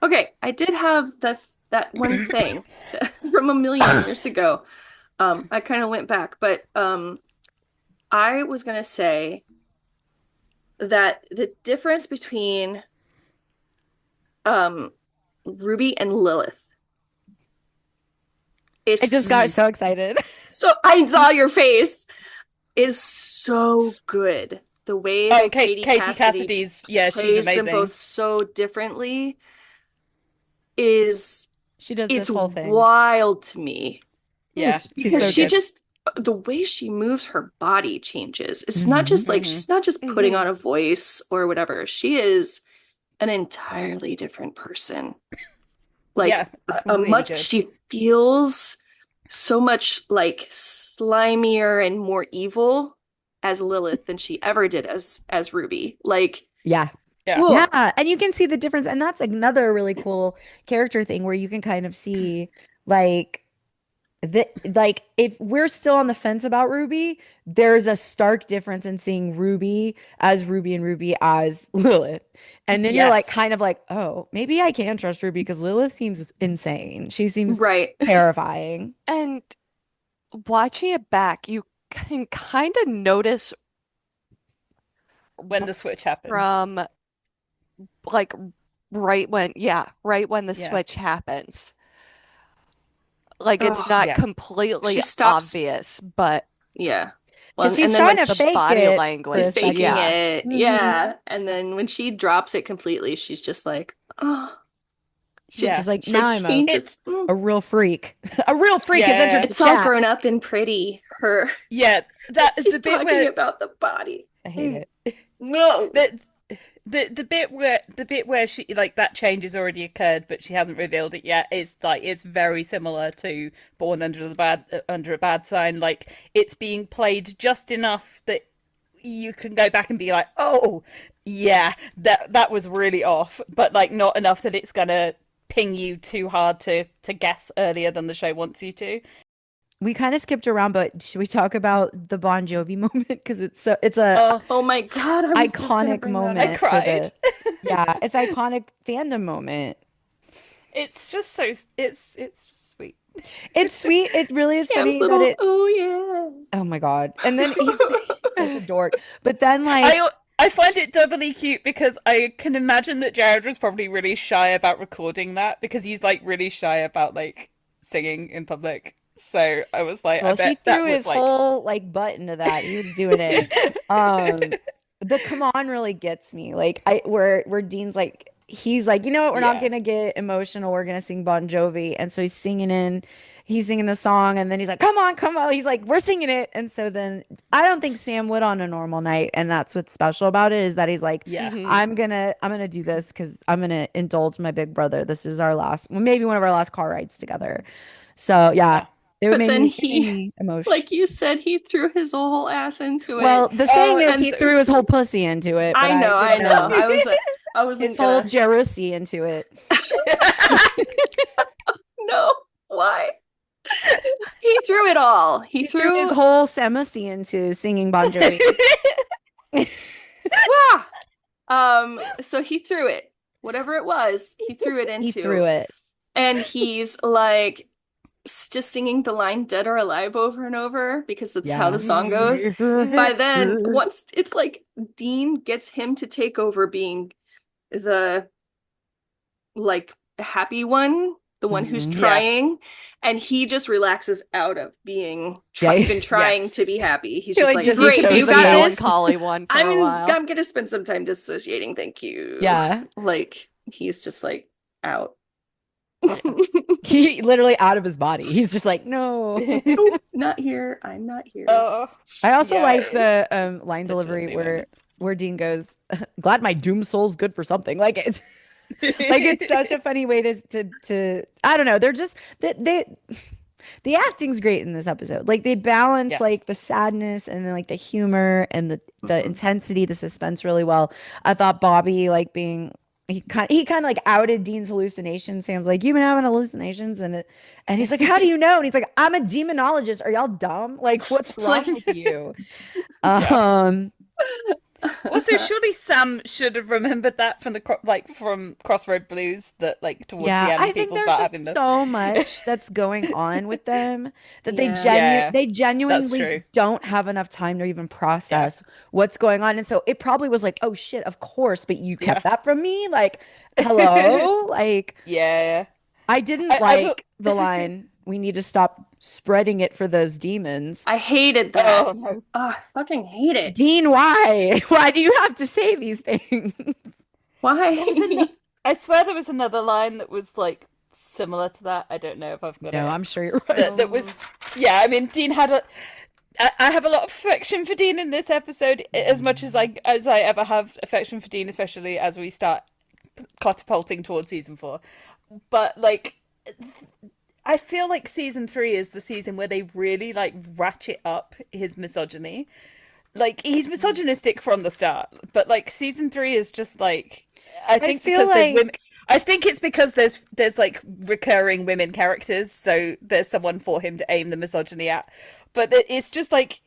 Okay, I did have that one thing from a million years ago. I kind of went back, but I was gonna say that the difference between um Ruby and Lilith I just got is so excited. so I saw your face is so good. The way Oh, that Katie Katie Cassidy Cassidy's, yeah, she's plays them amazing. both so differently is She does it's this whole thing. wild to me Yeah, She's because so really she good. good. just the way she moves her body changes. It's not Mhm. just like Hmm. she's not just putting Hmm. on a voice or whatever. She is an entirely different person. Yeah, Like it's a really much good. she feels so much like slimier and more evil as Lilith than she ever did as Ruby. Like, Yeah. Yeah. whoa. Yeah. And you can see the difference. And that's another really cool character thing where you can kind of see like like if we're still on the fence about Ruby, there's a stark difference in seeing Ruby as Ruby and Ruby as Lilith. And then you're like Yes. kind of like, oh, maybe I can trust Ruby because Lilith seems insane. She seems Right. terrifying. And watching it back, you can kind of notice When the switch happens. from like right when the Yeah. switch happens. Like it's Oh, not Yeah. completely she stops. obvious, but Yeah. Because Well, she's and then trying when to the fake body it for she's a language, faking second. yeah. it, Hmm. yeah. And then when she drops it completely, she's just like, oh, Yeah. she Now like I'm changes. It's a real freak. A real freak has entered yeah. the It's all chat. grown up and pretty. Her, Yeah. That she's the bit talking where about the body. I hate it. No. the the bit where she like that change has already occurred, but she hasn't revealed it yet. It's like it's very similar to Born Under a Bad Sign. Like it's being played just enough that you can go back and be like, oh yeah, that was really off, but like not enough that it's gonna ping you too hard to guess earlier than the show wants you to. We kind of skipped around, but should we talk about the Bon Jovi moment? Because it's a Oh, Oh my God, I was just gonna iconic bring that I up. moment for cried. the yeah, it's iconic fandom moment. It's just so it's just sweet. It's sweet. It really is Sam's funny that little, it oh oh my God. And then he's such a yeah. dork. But then like I find it doubly cute because I can imagine that Jared was probably really shy about recording that because he's like really shy about like singing in public. So I was like, I well, he bet that threw was his like whole like butt into that. He was doing it. Um the come on really gets me. Like I where Dean's like he's like, you know what, we're not Yeah. gonna get emotional. We're gonna sing Bon Jovi. And so he's singing the song, and then he's like, come on, come on. He's like, we're singing it. And so then I don't think Sam would on a normal night. And that's what's special about it is that he's like, Yeah. I'm gonna do this because I'm gonna indulge my big brother. This is our last, well, maybe one of our last car rides together. So yeah, Yeah. But then it made he, me emotional. like you said, he threw his whole ass into Well, it. the Oh, saying is And he it's so threw his whole pussy into it, but I I didn't know. know I his wasn't whole gonna. Jerusy into it. No, why? He threw it all. He He threw his threw. whole Semisi into singing Bon Jovi. Wah! So he threw it. Whatever it was, he threw it He into. threw it. And he's like just singing the line "Dead or Alive" over and over because that's how Yeah. the song goes. By then, once it's like Dean gets him to take over being the like happy one, the one who's Mhm. Yeah. trying, and he just relaxes out of being Yeah. even trying Yes. to be happy. He's He, just like, like, "Great, you got disassociates. this. Melancholy one for a while. I'm gonna spend some time dissociating. Thank you." Yeah. Like he's just like out. He literally out of his body. He's just like, no. Nope, not here. I'm not here. Oh, I also yeah, like it's the line such a delivery lovely moment. where Dean goes, "Glad my doom soul's good for something." Like it's like it's such a funny way to I don't know. They're just they the acting's great in this episode. Like they balance Yes. like the sadness and then like the humor and the Mhm. intensity, the suspense really well. I thought Bobby like being he kind of like outed Dean's hallucinations. Sam's like, "You've been having hallucinations," and he's like, "How do you know?" And he's like, "I'm a demonologist. Are y'all dumb? Like, what's wrong with you?" Yeah. Um, Also, surely Sam should have remembered that from from Crossroad Blues that like towards the yeah, I end think people there's start having just the so much that's going on with them that Yeah. Yeah, they that's genuinely true. don't have enough time to even Yeah. process what's going on. And so it probably was like, oh shit, of course, but you Yeah. kept that from me? Like, hello? Like, Yeah. I didn't I will. like the line, we need to stop spreading it for those demons. I hated that. Oh no. Oh, I fucking hate it. Dean, why? Why do you have to say these things? There was Why? an. I swear there was another line that was like similar to that. I don't know if I've got No, it. I'm sure you're right. That was. Yeah, I mean, Dean had a. I have a lot of affection for Dean in this episode, as much as I ever have affection for Dean, especially as we start catapulting towards season 4. But like, I feel like season 3 is the season where they really like ratchet up his misogyny. Like he's misogynistic from the start, but like season 3 is just like I I think feel because there's women. like I think it's because there's like recurring women characters, so there's someone for him to aim the misogyny at. But it's just like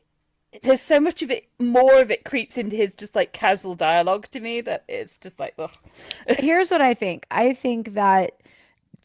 there's so much of it, more of it creeps into his just like casual dialogue to me that it's just like ugh. here's what I think. I think that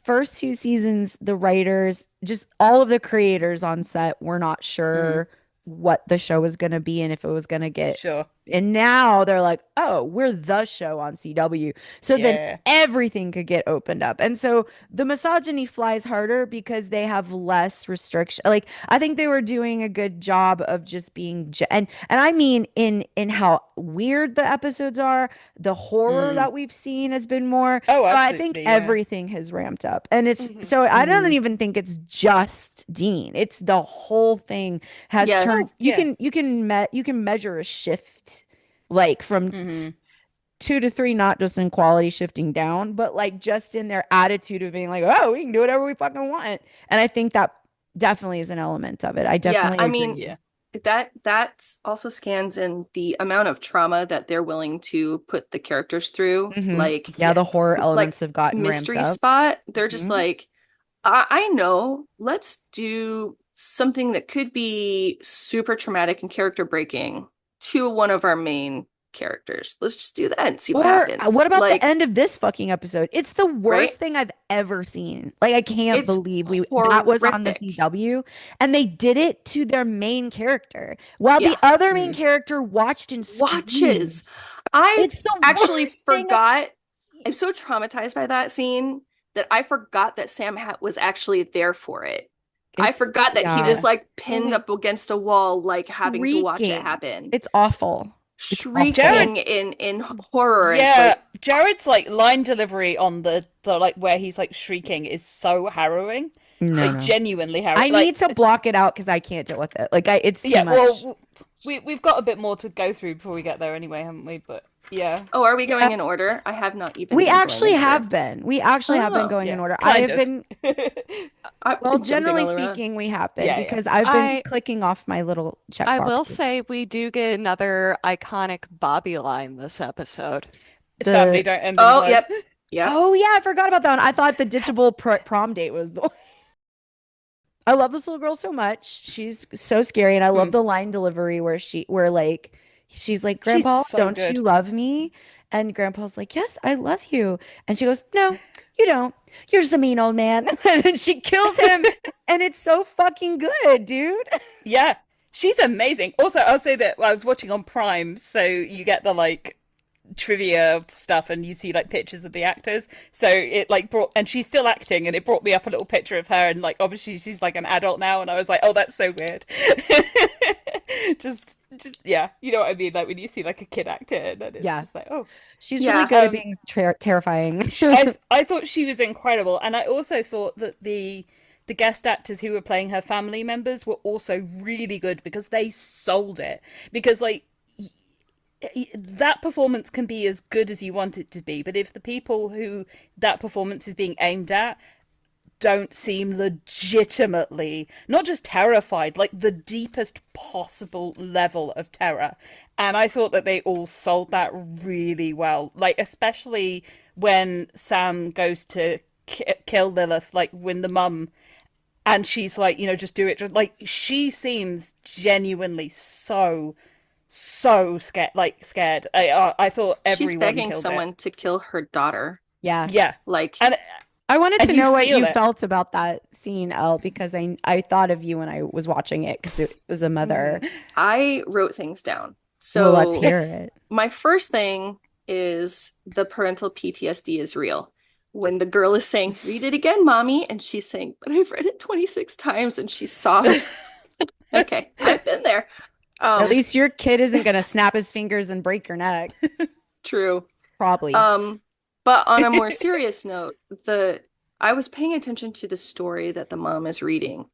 first two seasons, the writers, just all of the creators on set were not Mm, sure what the show was going to be and if it was going to get. sure. And now they're like, oh, we're the show on CW. So then Yeah. everything could get opened up. And so the misogyny flies harder because they have less restriction. Like I think they were doing a good job of just being and I mean in how weird the episodes are, the horror Mm. that we've seen has been more. Oh, So I think absolutely. Yeah. everything has ramped up. And it's Mhm. so I don't Mm. even think it's just Dean. It's the whole thing has Yeah. turned Oh, yeah. you can measure a shift like from Hmm. 2 to 3, not just in quality shifting down, but like just in their attitude of being like, oh, we can do whatever we fucking want. And I think that definitely is an element of it. I Yeah, definitely I mean, agree. Yeah. that also scans in the amount of trauma that they're willing to put the characters through. Mhm. Like Yeah, the horror elements like have gotten ramped mystery up. spot, they're just Mhm. like, I know, let's do something that could be super traumatic and character breaking to one of our main characters. Let's just do that and see what Or what happens. about the Like, end of this fucking episode? It's the right? worst thing I've ever seen. Like I can't It's believe we that was on the horrific. CW and they did it to their main character while the Yeah. other main Mm. character watched and Watches. screamed. I It's the actually worst thing I've forgot. I'm seen. so traumatized by that scene that I forgot that was actually there for it. I forgot that he was Yeah, like pinned Mhm. up against a wall, like having to watch it shrieking. happen. It's awful. It's awful. Jared, shrieking in horror and yeah, like Jared's like line delivery on the like where he's like shrieking is so harrowing, No, like no. genuinely harrowing. I need Like, to block it out because I can't deal with it. Like it's too yeah, much. well, we've got a bit more to go through before we get there anyway, haven't we? But yeah, oh, are we Yeah. going in order? I have not even We been going in actually order. have been. We actually have been Oh, going in yeah, order. I kind have of. been, I've well, been jumping generally all around. speaking, we have been Yeah, yeah. because I've been I clicking off my little check I will boxes. say we do get another iconic Bobby line this episode. Family The don't end in Oh, blood. yep. Yep. Oh yeah, I forgot about that one. I thought the ditchable prom date was the I love this little girl so much. She's so scary, and I love Hmm. the line delivery where like she's like, She's "Grandpa, so don't good. you love me?" And Grandpa's like, "Yes, I love you." And she goes, "No, you don't. You're just a mean old man." And then she kills him, and it's so fucking good, dude. Yeah, she's amazing. Also, I'll say that I was watching on Prime, so you get the like trivia stuff and you see like pictures of the actors. So it like brought, and she's still acting, and it brought me up a little picture of her, and like obviously she's like an adult now, and I was like, oh, that's so weird. just yeah, you know what I mean? Like when you see like a kid actor, and then it's Yeah, just like, oh, she's really Yeah. good at being terrifying. I thought she was incredible, and I also thought that the guest actors who were playing her family members were also really good because they sold it. Because like that performance can be as good as you want it to be, but if the people who that performance is being aimed at don't seem legitimately not just terrified, like the deepest possible level of terror. And I thought that they all sold that really well. Like, especially when Sam goes to kill Lilith, like when the mum and she's like, just do it. Like, she seems genuinely so scared. Like, scared. I thought She's everyone begging killed it. someone to kill her daughter. Yeah. Yeah, Like, and I wanted to you know what feel you it. felt about that scene, Elle, because I thought of you when I was watching it because it was a mother. Mhm. I wrote things down. Well, let's So, hear it. my first thing is the parental PTSD is real. When the girl is saying, read it again, mommy, and she's saying, but I've read it 26 times, and she sobs. Okay, I've been there. At Um, least your kid isn't gonna snap his fingers and break your neck. True. Probably. Um, but on a more serious note, the I was paying attention to the story that the mom is reading.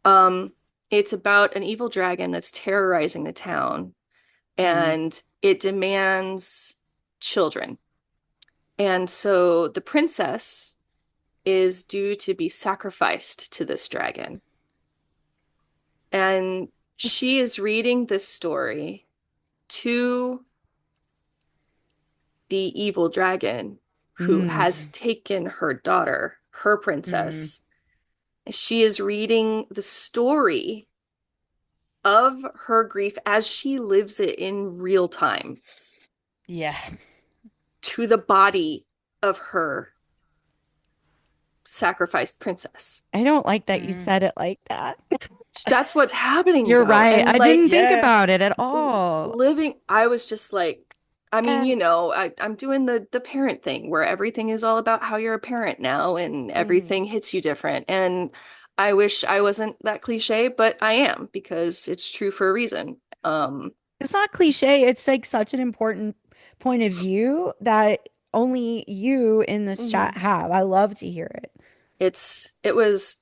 Um, it's about an evil dragon that's terrorizing the town, Mm. and it demands children. And so the princess is due to be sacrificed to this dragon. And she is reading this story to the evil dragon who Mm, has taken her daughter, her Mm. princess. She is reading the story of her grief as she lives it in real time Yeah. to the body of her sacrificed princess. I don't like that you Mm. said it like that. That's what's happening You're though. right. And I like didn't think Yeah. about it at all. living, I was just like, I mean, And I'm doing the parent thing where everything is all about how you're a parent now and mhm. everything hits you different. And I wish I wasn't that cliche, but I am because it's true for a reason. It's not cliche. It's like such an important point of view that only you in this chat Mhm. have. I love to hear it.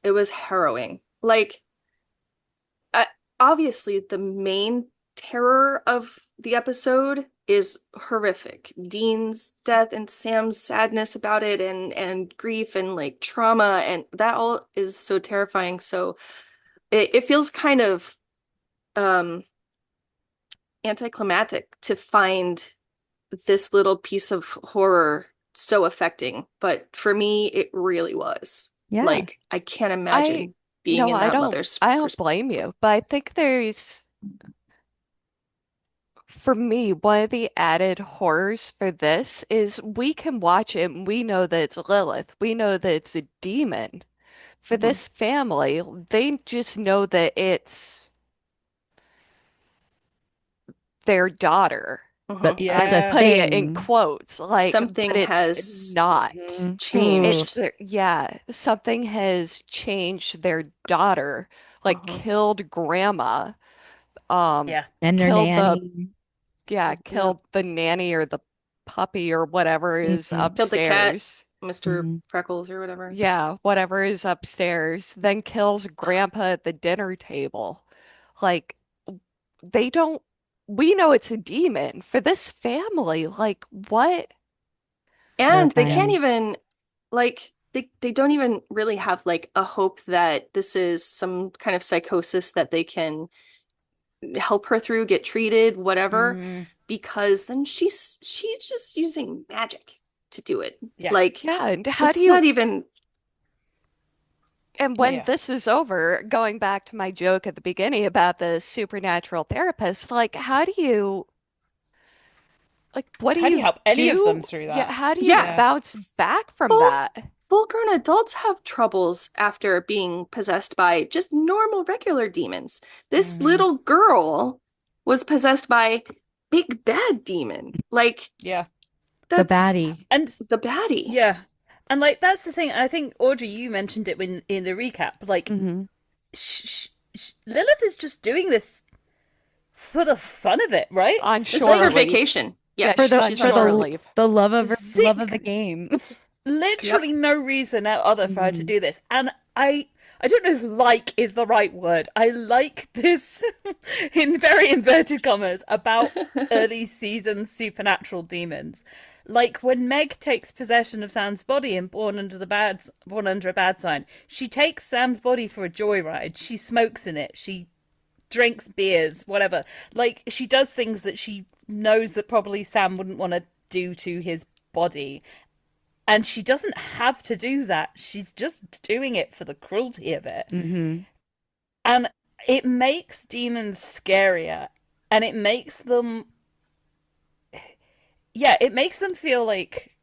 it was harrowing. Like I, obviously the main terror of the episode is horrific. Dean's death and Sam's sadness about it and grief and like trauma and that all is so terrifying. So it feels kind of um anticlimactic to find this little piece of horror so affecting. But for me, it really was. Yeah. Like I can't I imagine being no, in I that don't mother's I don't perspective. blame you, but I think there's for me, one of the added horrors for this is we can watch it and we know that it's Lilith. We know that it's a demon. For Mhm. this family, they just know that it's their daughter. But Mhm. it's a I'm Yeah. putting it in thing. quotes, like, but Something it's has not. Mhm. Ooh. It's changed. their, yeah, something has changed their daughter, like Uh-huh. killed grandma, um, Yeah. And their killed the nanny. yeah, Yep. killed the nanny or the puppy or whatever is Hmm. Killed the cat, upstairs. Mr. Hmm. Freckles or whatever. Yeah, whatever is upstairs, then kills Grandpa at the dinner table. Like, they don't, we know it's a demon for this family. Like, what? And they can't Terrifying. even like they don't even really have like a hope that this is some kind of psychosis that they can help her through, get treated, whatever, Mm, because then she's just using magic to do it. yeah. Like Yeah, and how do it's not you, even and when Yeah. this is over, going back to my joke at the beginning about the supernatural therapist, like, how do you, like, what do How do you you help any of them do? through Yeah, that? how do you yeah, Yeah. bounce back from full that? full-grown adults have troubles after being possessed by just normal regular demons. This Hmm. little girl was possessed by big bad demon. Like Yeah. The that's baddie. And the baddie. yeah. And like that's the thing. I think Audrey, you mentioned it when in the recap. Like Hmm. Lilith is just doing this for the fun of it, right? On This is shore her Like leave. vacation. Yeah, Yeah, For she's the on she's on for shore shore the leave. leave. the love of the Zig, game. Yep. literally no reason other for her to Hmm. do this. And I don't know if like is the right word. I like this in very inverted commas about early season supernatural demons. Like when Meg takes possession of Sam's body in Born Under a Bad Sign, she takes Sam's body for a joyride. She smokes in it. She drinks beers, whatever. Like she does things that she knows that probably Sam wouldn't want to do to his body. And she doesn't have to do that. She's just doing it for the cruelty of it. Hmm. And it makes demons scarier. And it makes them, yeah, it makes them feel like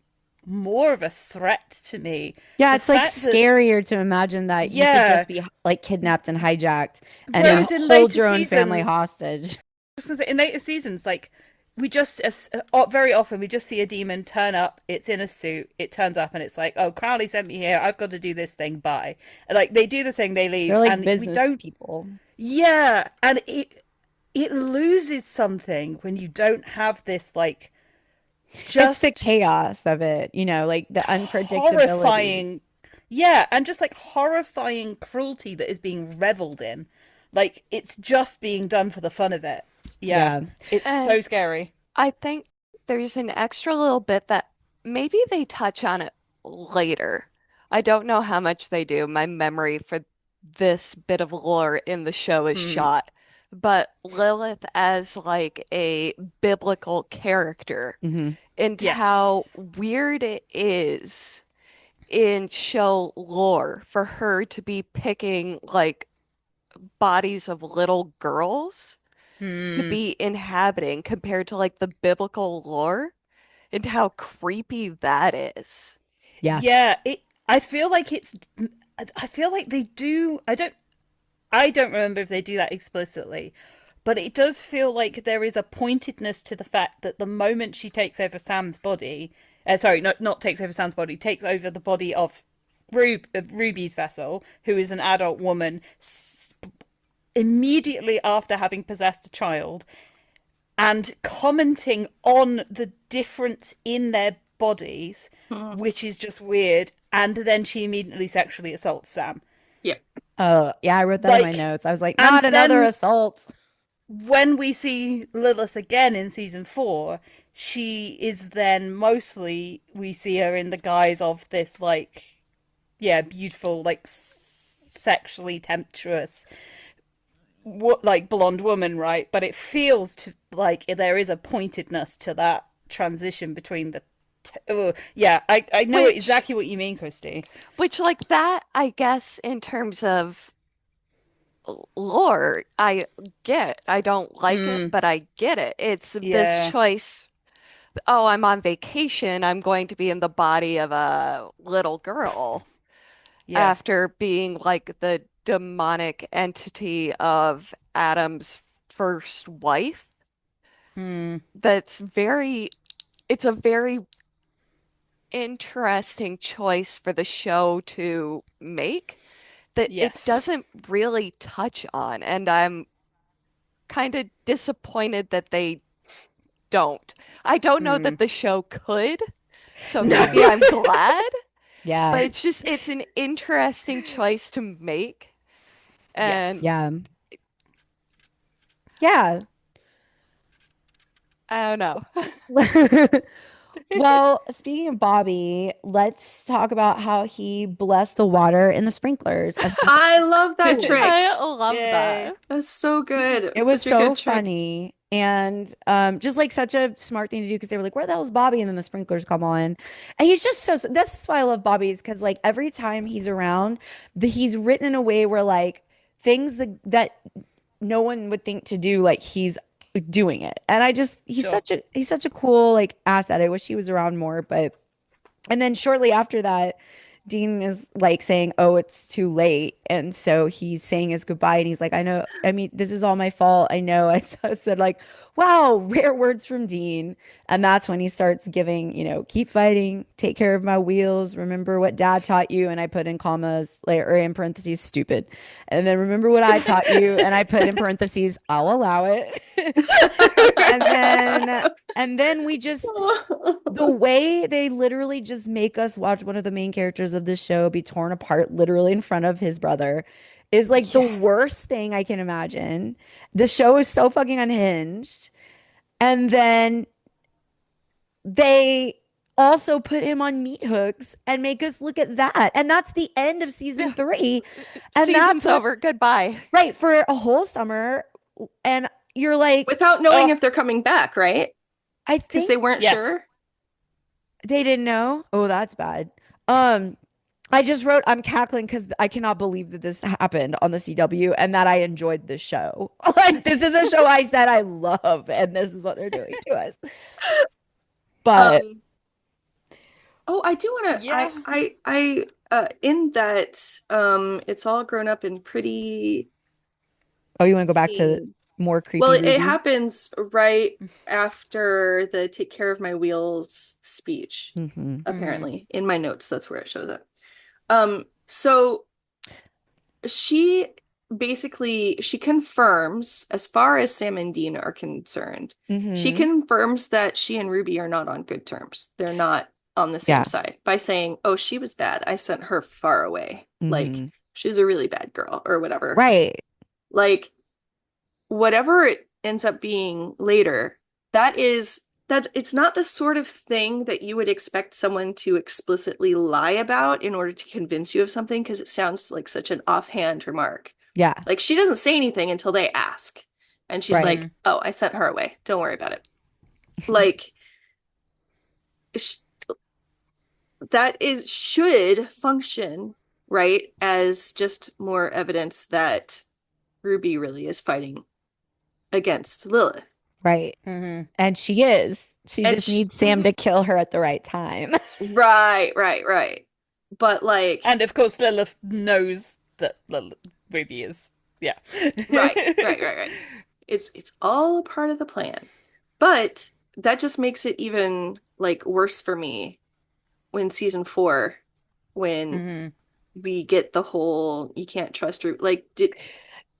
more of a threat to me. Yeah, The it's like fact that, scarier to imagine that you could yeah, just be like kidnapped and hijacked and then whereas in hold later your own family seasons, hostage. just gonna say, in later seasons, like we just very often we just see a demon turn up. It's in a suit. It turns up and it's like, oh, Crowley sent me here. I've got to do this thing. Bye. And, like they do the thing, they They're leave, like and we business don't. people. Yeah, and it loses something when you don't have this like It's the just chaos of it, like the unpredictability. horrifying. Yeah, and just like horrifying cruelty that is being reveled in. Like it's just being done for the fun of it. Yeah, Yeah. it's And so scary. I think there's an extra little bit that maybe they touch on it later. I don't know how much they do. My memory for this bit of lore in the show is Hmm. shot. But Lilith as like a biblical character Hmm. and how Yes. weird it is in show lore for her to be picking like bodies of little girls to Hmm. be inhabiting compared to like the biblical lore and how creepy that is. Yeah. Yeah, it I feel like it's I feel like they do I don't remember if they do that explicitly, but it does feel like there is a pointedness to the fact that the moment she takes over Sam's body, sorry, not takes over Sam's body, takes over the body of Ruby's vessel, who is an adult woman, immediately after having possessed a child, and commenting on the difference in their bodies, Hmm. which is just weird. And then she immediately sexually assaults Sam. Yeah. Oh, yeah, I wrote that in my Like, notes. I was like, and not another then assault. when we see Lilith again in season 4, she is then mostly we see her in the guise of this like yeah beautiful like sexually temptuous like blonde woman, right? But it feels to like there is a pointedness to that transition between the. Oh, yeah, I know Which, exactly what you mean, Christy. like that, I guess, in terms of lore, I get. I don't like it, Mm, but I get it. It's this yeah, choice. Oh, I'm on vacation. I'm going to be in the body of a little girl yeah. after being like the demonic entity of Adam's first wife. Mm, That's very, it's a very interesting choice for the show to make that it yes. doesn't really touch on. And I'm kind of disappointed that they don't. I don't know Mm. that the show could, so maybe I'm glad. Yeah. But it's an interesting choice to make. Yes. And Yeah. Yeah. I don't know. Well, speaking of Bobby, let's talk about how he blessed the water in the sprinklers. And I love that trick. I love Yay. that. That's so good. It it was was such a good so trick. funny. And just like such a smart thing to do because they were like, where the hell is Bobby? And then the sprinklers come on. And he's just that's why I love Bobby's because like every time he's around, he's written in a way where like things that no one would think to do, like he's doing it. And I just Sure. he's such a cool like asset. I wish he was around more, but and then shortly after that, Dean is like saying, "Oh, it's too late." And so he's saying his goodbye and he's like, "I know, I mean, this is all my fault. I know." I said like, "Wow, rare words from Dean." And that's when he starts giving, keep fighting, take care of my wheels, remember what dad taught you, and I put in commas like or in parentheses stupid. And then remember what I taught you and I put in parentheses, I'll allow it. And then we just the way they literally just make us watch one of the main characters of this show be torn apart literally in front of his brother is like the Yeah. worst thing I can imagine. The show is so fucking unhinged. And then they also put him on meat hooks and make us look at that. And that's the end of season Yeah. 3. And Season's that's what, over. Goodbye. right, for a whole summer. And you're like, Without knowing Oh. if they're coming back, right? I Because think they weren't Yes. sure. they didn't know. Oh, that's bad. I just wrote, I'm cackling because I cannot believe that this happened on the CW and that I enjoyed the show. Like, this is a show I said I love, and this is what they're doing to us. But Oh, I do want to. Yeah. In that, it's all grown up and pretty. oh, you want to go back to clean. more creepy Well, it Ruby? happens right after the "Take care of my wheels" speech. hmm Apparently, in my notes, that's where it shows up. So she she confirms, as far as Sam and Dean are concerned, she hmm confirms that she and Ruby are not on good terms. They're not on the same Yeah. side by saying, "Oh, she was bad. I sent her far away. Like hmm she's a really bad girl or whatever." Right. Like whatever it ends up being later, that's it's not the sort of thing that you would expect someone to explicitly lie about in order to convince you of something, because it sounds like such an offhand remark. Yeah. Like she doesn't say anything until they ask. And she's Right. like, "Oh, I sent her away. Don't worry about it." Like sh- should function, right, as just more evidence that Ruby really is fighting against Lilith. Right. Mhm. And she is. She And just needs Sam to kill her at the right time. Right. But like, And of course, Lilith knows that Ruby is. Yeah. right. It's all a part of the plan. But that just makes it even like worse for me when season 4, when Mhm. we get the whole "you can't trust Ruby." Like,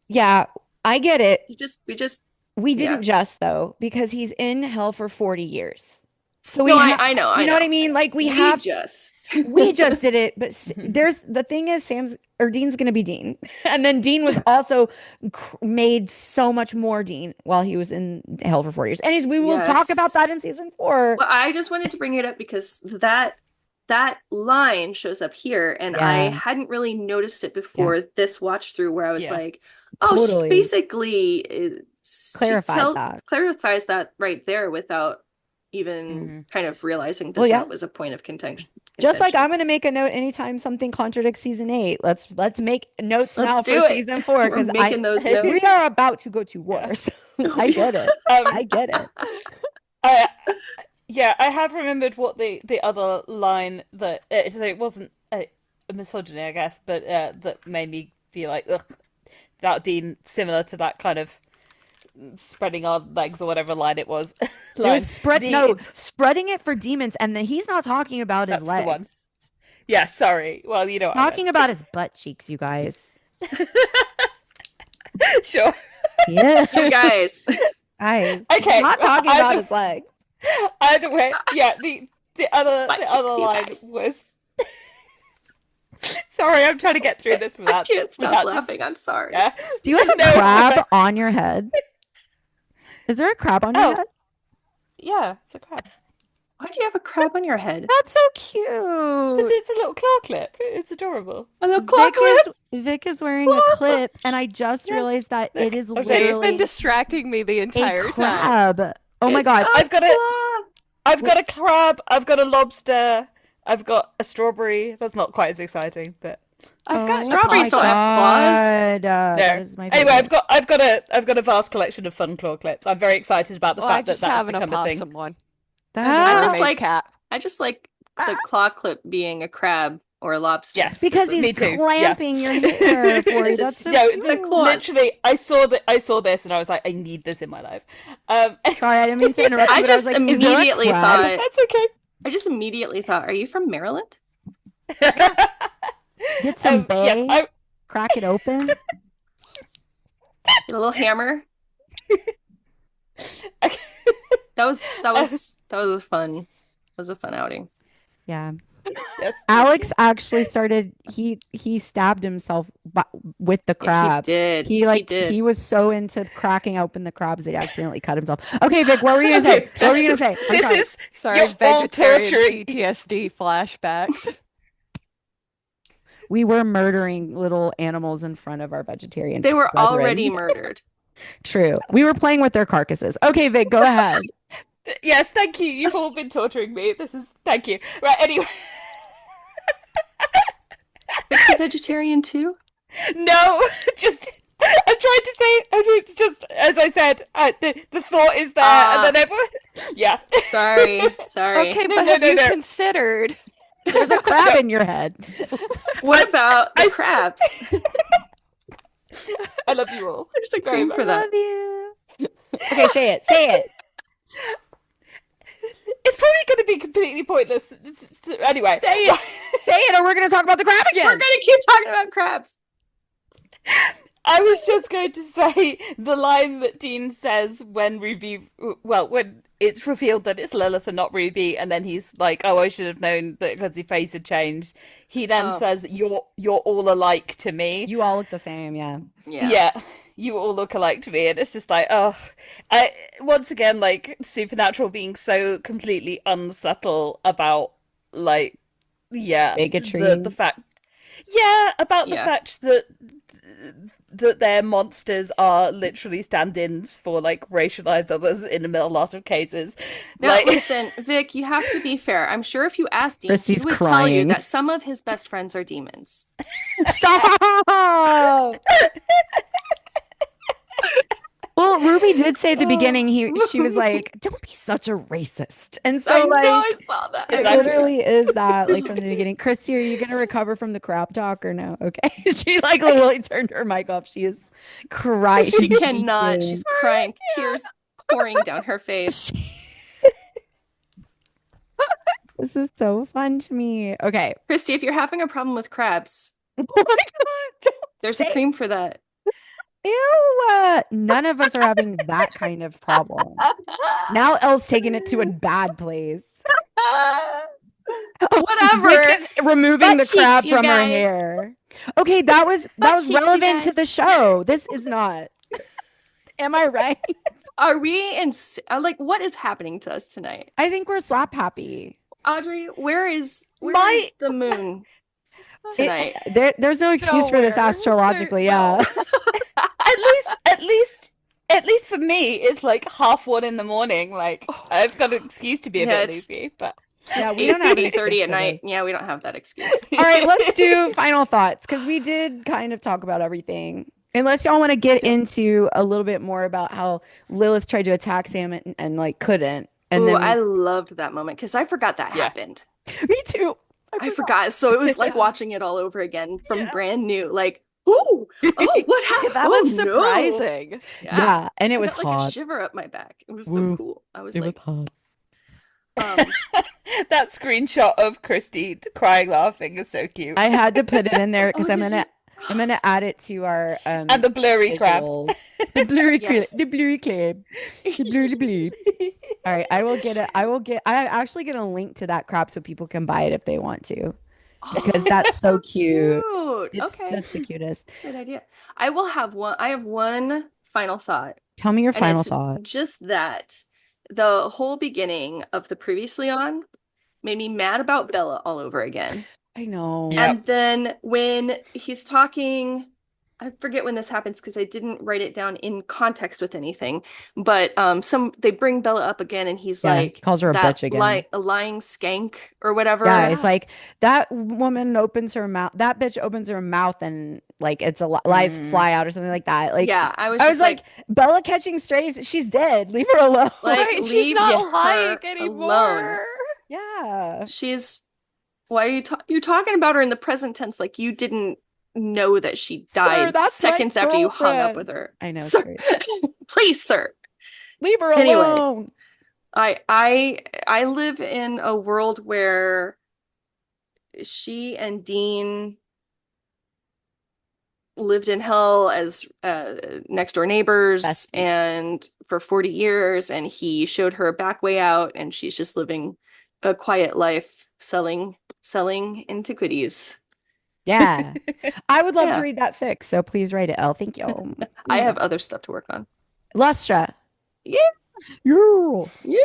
Yeah, I get it. yeah. We didn't just though, because he's in hell for 40 years. So we No, have, I know, you know what I mean? Like we just did it, but there's the thing is Dean's gonna be Dean, and then Dean was also made so much more Dean while he was in hell for 40 years. And we will talk about that in season 4. Well, I just wanted to bring it up because that line shows up here, and I Yeah. hadn't really noticed it before this watch through, where I was Yeah. like, "Oh, Totally. she basically clarifies that right there without even kind of realizing that Well, yeah. that was a point of contention." Just like I'm gonna make a note anytime something contradicts season 8. Let's make notes now Let's for do it. season 4 We're because making those we notes. are about to go to war. So I get it. I get it. Yeah, I have remembered what the other line that it wasn't a misogyny, I guess, but that made me feel like, ugh, that Dean, similar to that kind of spreading our legs or whatever line it was. It was spreading it for demons, and then he's not talking about his That's the one. legs. Yeah, sorry. Well, you know what Talking about his butt cheeks, you guys. Sure. Yeah. You guys. Guys. Okay, Not talking I about don't- his legs. Either way, yeah. The other My line cheeks, you was. Sorry, I'm trying to get through this I without can't stop without laughing. I'm sorry. yeah. Do you have a No, it's crab okay. on your head? Is there a crab on your Oh, head? yeah, it's a crab. Why do you have a crab on your head? That's so Because cute. it's a little claw clip. It's adorable. A little claw Vic is clip. wearing a clip, and I just Yes. realized that it Look, is I'll show you. It's been literally distracting me the a entire time. crab. Oh my It's god. a I've got a claw. I've got a crab, I've got a lobster, I've got a strawberry. That's not quite as exciting, but I've got Strawberries my don't have claws. God. That no. is my Anyway, favorite. I've got a vast collection of fun claw clips. I'm very excited about the Well, I fact that just that has have an become a thing. opossum one. I Ah, just Mermaid like cat. the claw clip being a crab or a lobster. Yes. because This he's Me too, clamping your hair for you. This That's is- so No, cute. the claws. literally, I saw this and I was like, I need this in my life. Sorry, I didn't mean to interrupt you, I but I was just like, is there a immediately crab? thought. That's okay. I just immediately thought, are you from Maryland? Get some bay, Yes, crack it open. Get a little hammer. Okay. That was a fun. That was a fun outing. Yeah. Yes. Alex actually started. He stabbed himself with the crab. Yeah, He like did. he was so into cracking open the crabs that he accidentally cut himself. Okay, Vic, what were you gonna say? What were you gonna say? I'm This sorry. is Sorry, You're all vegetarian torturing- PTSD flashbacks. We were murdering little animals in front of our vegetarian. They were brethren. already murdered. True. We were playing with their carcasses. Okay, Vic, go ahead. Yes, thank you. You've all been torturing me. Thank you. Right, anyway. It's a vegetarian too. No, just I'm trying to say, just as I said, the thought is there, and then everyone, yeah. Sorry. Okay, No, but no, have no, you no. considered? There's a crab in your head. What about the crabs? I love you all. There's a Very cream much. for that. Love you. Okay, say it. Say it. It's probably going to be completely pointless. Anyway, Say it. Say it, or we're gonna talk about the crab We're again. gonna keep talking about crabs. I was just going to say the line that Dean says when when it's revealed that it's Lilith and not Ruby, and then he's like, "Oh, I should have known that because his face had changed." He then says, "You're all alike to me." You all look the same, yeah. Yeah, you all look alike to me, and it's just like, oh, once again, like Supernatural being so completely unsubtle about like, yeah, Bigotry. the fact, yeah, about the Yeah. fact that their monsters are literally stand-ins for like racialized others in a lot of cases. Now, Like, listen, Vic, you have to be fair. I'm sure if you asked Dean, Christy's he would tell you crying. that some of his best friends are demons. Stop. Well, Ruby did say at the beginning she was like, "Don't be such a racist," and so I like know, I saw that. it Exactly. literally is that like from the beginning. Christy, are you gonna recover from the crab talk or no? Okay, she like literally turned her mic off. She is crying. She She's cannot. weeping. She's crying, tears pouring down her face. This is so fun to me. Okay. Christy, if you're having a problem with crabs, Oh my God. there's a cream for that. Ew. None of us are having that kind of problem. Now Elle's taking it to a bad place. Whatever. Vic is removing Butt the crab cheeks, you from her guys. hair. Okay, that was cheeks, you relevant to guys. the show. This is not. Am I right? Are we in like what is happening to us tonight? I think we're slap happy. Audrey, where is My- the moon tonight? There's no excuse for this Nowhere. astrologically. No. Yeah. at least for me, it's like 1:30 in the morning. Like I've got an excuse to be a Yeah, bit it's- loopy, but It's Yeah, just we don't have an 8:30 excuse at for night. this. Yeah, we don't have that excuse. All right, let's do final thoughts because we did kind of talk about everything. Unless y'all want to get into a little bit more about how Lilith tried to attack Sam and like couldn't. And Ooh, then I loved that moment because I forgot that Yeah. happened. me too. I forgot. So it was like Yeah. watching it all over again from brand new. Like, ooh, oh, what happened? That was Oh, no. surprising. Yeah, and it I was got, like a hot. shiver up my back. It was so Ooh, cool. I was It was like, hot. that screenshot of Christy crying laughing is so cute. I had to put it in there because Oh, I'm did gonna. I'm gonna add it to our And the blurry crab. visuals. The blurry Yes. the blurry crab. The blurry blue. All right, I will get it. I'm actually gonna link to that crab so people can buy it if they want to. Because Oh, that's so cute. cute. It's Okay. just the cutest. Good idea. I have one final thought, Tell me your and final it's thought. just that the whole beginning of the Previously On made me mad about Bella all over again. I know. Yeah. And then when he's talking, I forget when this happens because I didn't write it down in context with anything, but they bring Bella up again and he's Yeah, like calls her a that bitch again. a lying skank or whatever. Yeah, it's like that woman opens her mouth. That bitch opens her mouth and like it's a lies fly out or something like that. Like Yeah, I was I was just like, Bella catching strays. She's dead. Leave her alone. Like, Right, she's leave not lying her anymore. alone. Yeah. Why are you're talking about her in the present tense like you didn't know that she Sir, died that's my seconds after you hung up girlfriend. with her. I know, Sir, please, sir. leave her Anyway. alone. I live in a world where she and Dean lived in hell as next door neighbors Besties. and for 40 years, and he showed her a back way out, and she's just living a quiet life selling antiquities. Yeah. I would love Yeah. to read that fic, so please write it, Elle. Thank you. I have other stuff to work on. Lustra. Yeah. Yeah. Yeah.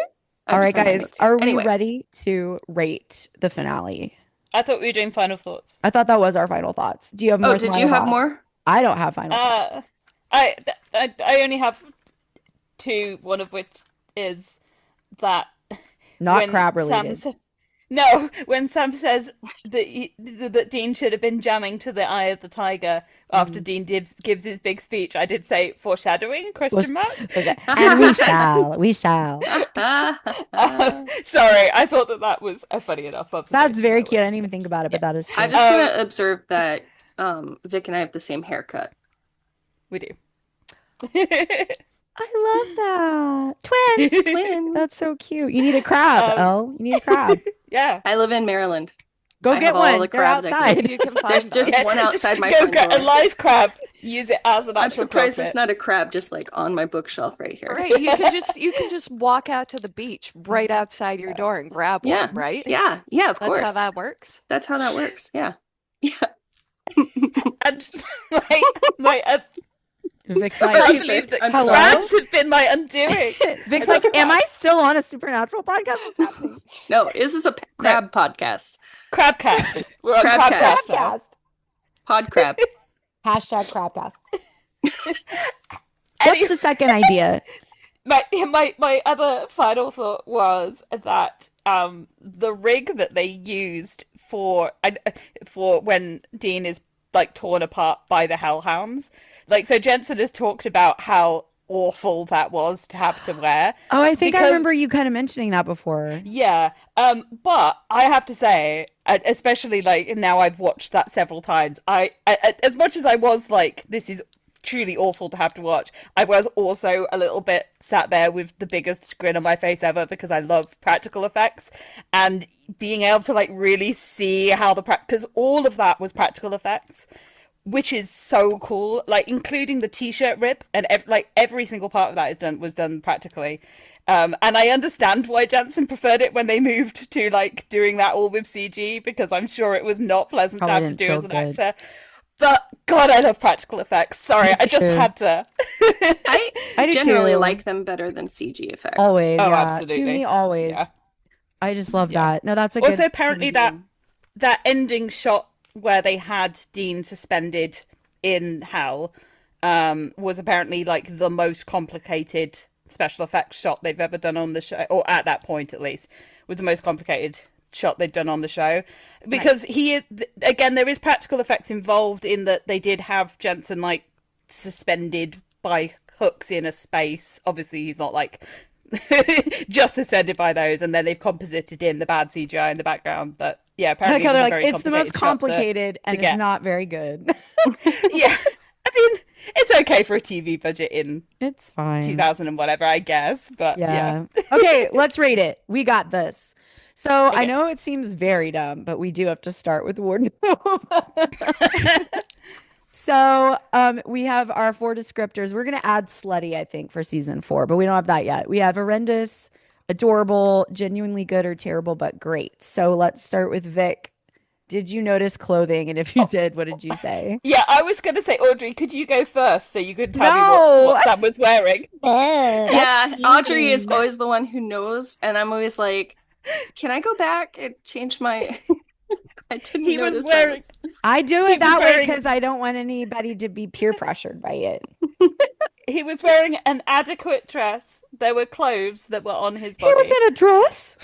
I All have to right, find my guys. notes. Are we Anyway. ready to rate the finale? I thought we were doing final thoughts. I thought that was our final thoughts. Do you have more? Oh, did final you have thoughts? more? I don't have final thoughts. I only have two. One of which is that Not when crab Sam related. No, when Sam says that Dean should have been jamming to the Eye of the Tiger after Dean gives his big speech, I did say foreshadowing? Question mark. Okay. And we shall. Sorry, I thought that was a funny enough observation. That's very cute. I didn't even think about it, but that is true. I just want to observe that Vic and I have the same haircut. We do. I love that. Twins. Twins. That's so cute. You need a crab, Elle. You need a crab. Yeah. I live in Maryland. Go I get have all one. the They're crabs I can outside. You can find There's just them. one outside my Go front get door. a live crab. Use it as an I'm actual surprised carpet. there's not a crab just like on my bookshelf right here. Right, you can just walk out to the beach right outside your door and grab Yeah. one, right? Yeah, of course. That's how that works. That's how that works. Yeah. Yeah. And my Vic's Sorry, I like, Vic. believe that I'm Hello? crabs have been my undoing. Vic's like, am I still on a supernatural podcast? What's happening? No, this is a crab podcast. Crabcast. We're on Crabcast. Crabcast. now. Crabcast. Pod crab. Hashtag crabcast. What's Anyway, the second idea? my other final thought was that the rig that they used for when Dean is like torn apart by the hellhounds, like, so Jensen has talked about how awful that was to have to wear. Oh, I think I Because- remember you kind of mentioning that before. Yeah, but I have to say, especially like now I've watched that several times, I as much as I was like, this is truly awful to have to watch, I was also a little bit sat there with the biggest grin on my face ever because I love practical effects and being able to like really see how because all of that was practical effects, which is so cool, like including the t-shirt rip and every single part of that was done practically. And I understand why Jansen preferred it when they moved to like doing that all with CG, because I'm sure it was not pleasant to Probably have to didn't do as feel an good. actor. But God, I love practical effects. Sorry, I just too. had to. I I do generally too. like them better than CG effects. Always, Oh, yeah. absolutely. To me, always. Yeah. I just love Yeah. that. No, that's a Also, good. apparently that ending shot where they had Dean suspended in hell was apparently like the most complicated special effects shot they've ever done on the show, or at that point at least, was the most complicated shot they've done on the show, because again, there is practical effects involved in that they did have Jensen like suspended by hooks in a space. Obviously he's not like just suspended by those, and then they've composited in the bad CGI in the background. But yeah, I apparently like how it was they're a like, very it's the most shot complicated and get. it's not very good. Yeah, I mean, it's okay for a TV budget in It's fine. 2000 and whatever, I guess. But yeah. Okay, let's rate it. We got this. So I Okay. know it seems very dumb, but we do have to start with wardrobe. So we have our 4 descriptors. We're gonna add slutty, I think, for season 4, but we don't have that yet. We have horrendous, adorable, genuinely good, or terrible, but great. So let's start with Vic. Did you notice clothing? And if you Oh, did, what did you say? yeah, I was going to say, Audrey, could you go first so you could tell me No. what Sam was wearing? That's Yeah, Audrey is cheating. always the one who knows, and I'm always like, can I go back and change my I didn't He was notice that wearing was I do he it was that way wearing because I don't want anybody to be peer pressured by it. he was wearing an adequate dress. There were clothes that were on his He was body. in a dress.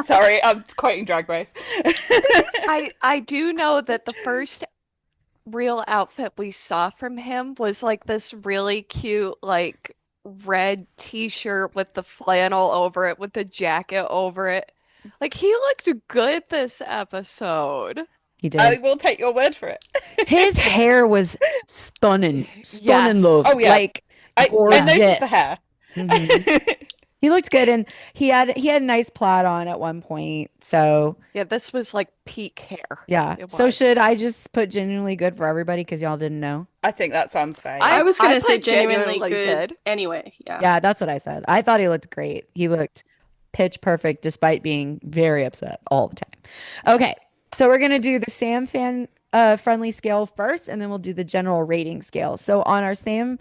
Sorry, I'm quoting Drag Race. I do know that the first real outfit we saw from him was like this really cute, like red t-shirt with the flannel over it, with the jacket over it. Like he looked good this episode. He I did. will take your word for it. His hair was stunning, stunning, Yes. love, Oh yeah, like I noticed the gorgeous. hair. hmm He looked good, and he had a nice plaid on at one point. So Yeah, this was like peak hair. yeah. It So should was. I just put genuinely good for everybody because y'all didn't know? I think that sounds fair. I Yeah. was I gonna say put genuinely genuinely good good. anyway. Yeah. Yeah, that's what I said. I thought he looked great. He looked pitch perfect despite being very upset all the time. Okay, so we're gonna do the Sam fan friendly scale first, and then we'll do the general rating scale. So on our Sam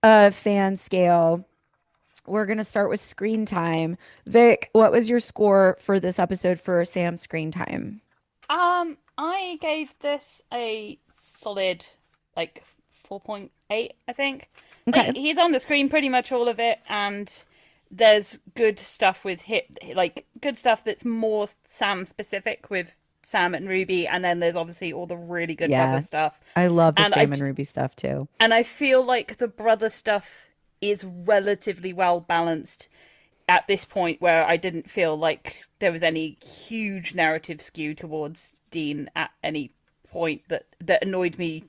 Yeah. fan scale, we're gonna start with screen time. Vic, what was your score for this episode for Sam screen time? I gave this a solid like 4.8, I think. Okay. Like he's on the screen pretty much all of it, and there's good stuff with hit like good stuff that's more Sam specific with Sam and Ruby, and then there's obviously all the really good Yeah, brother stuff. I love the And I Sam and Ruby stuff too. and I feel like the brother stuff is relatively well balanced at this point where I didn't feel like there was any huge narrative skew towards Dean at any point that annoyed me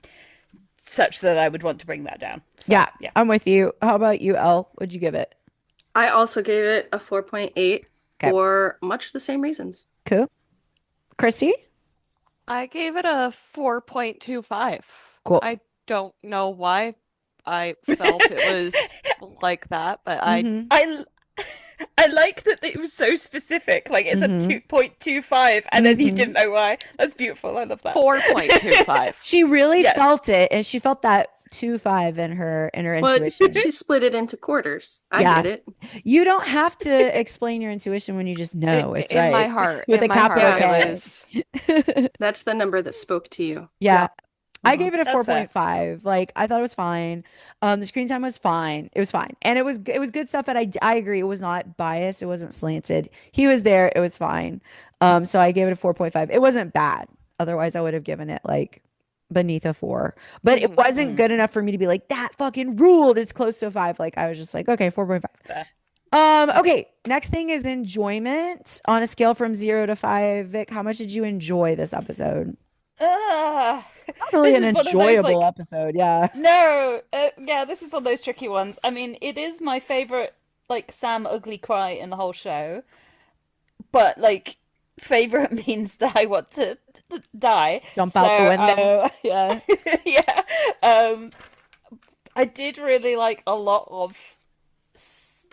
such that I would want to bring that down. So, Yeah, yeah. I'm with you. How about you, Elle? What'd you give it? I also gave it a 4.8 Okay, for much the same reasons. cool. Christy? I gave it a 4.25. Cool. I don't know why I felt it was like that, but I Mm-hmm. I like that it was so specific. Like it's a Mm-hmm. 2.25 and then you Mm-hmm. didn't know why. That's beautiful. I love that. 4.25. She really Yes. felt it, and she felt that 2-5 in her Well, intuition. she split it into quarters. I Yeah. get it. You don't have to explain your intuition when you just know it's In my right. heart, With in a my capital heart, Yeah. it K. was. That's the number that spoke to you. Yeah. I Mhm. gave it a That's fair. 4.5. Like I thought it was fine. The screen time was fine. It was fine. And it was good stuff, and I agree it was not biased. It wasn't slanted. He was there. It was fine. So I gave it a 4.5. It wasn't bad. Otherwise I would have given it like beneath a 4. But it Mhm. wasn't Mhm. good enough for me to be like that fucking ruled. It's close to a 5. Like I was just like, okay, 4.5. Fair. Okay, next thing is enjoyment on a scale from 0 to 5. Vic, how much did you enjoy this episode? Ah, Not really this an is one of those enjoyable like episode, yeah. no, yeah, this is one of those tricky ones. I mean, it is my favorite like Sam ugly cry in the whole show, but like favorite means that I want to die. Jump So out the window. Yeah. yeah, um, I did really like a lot of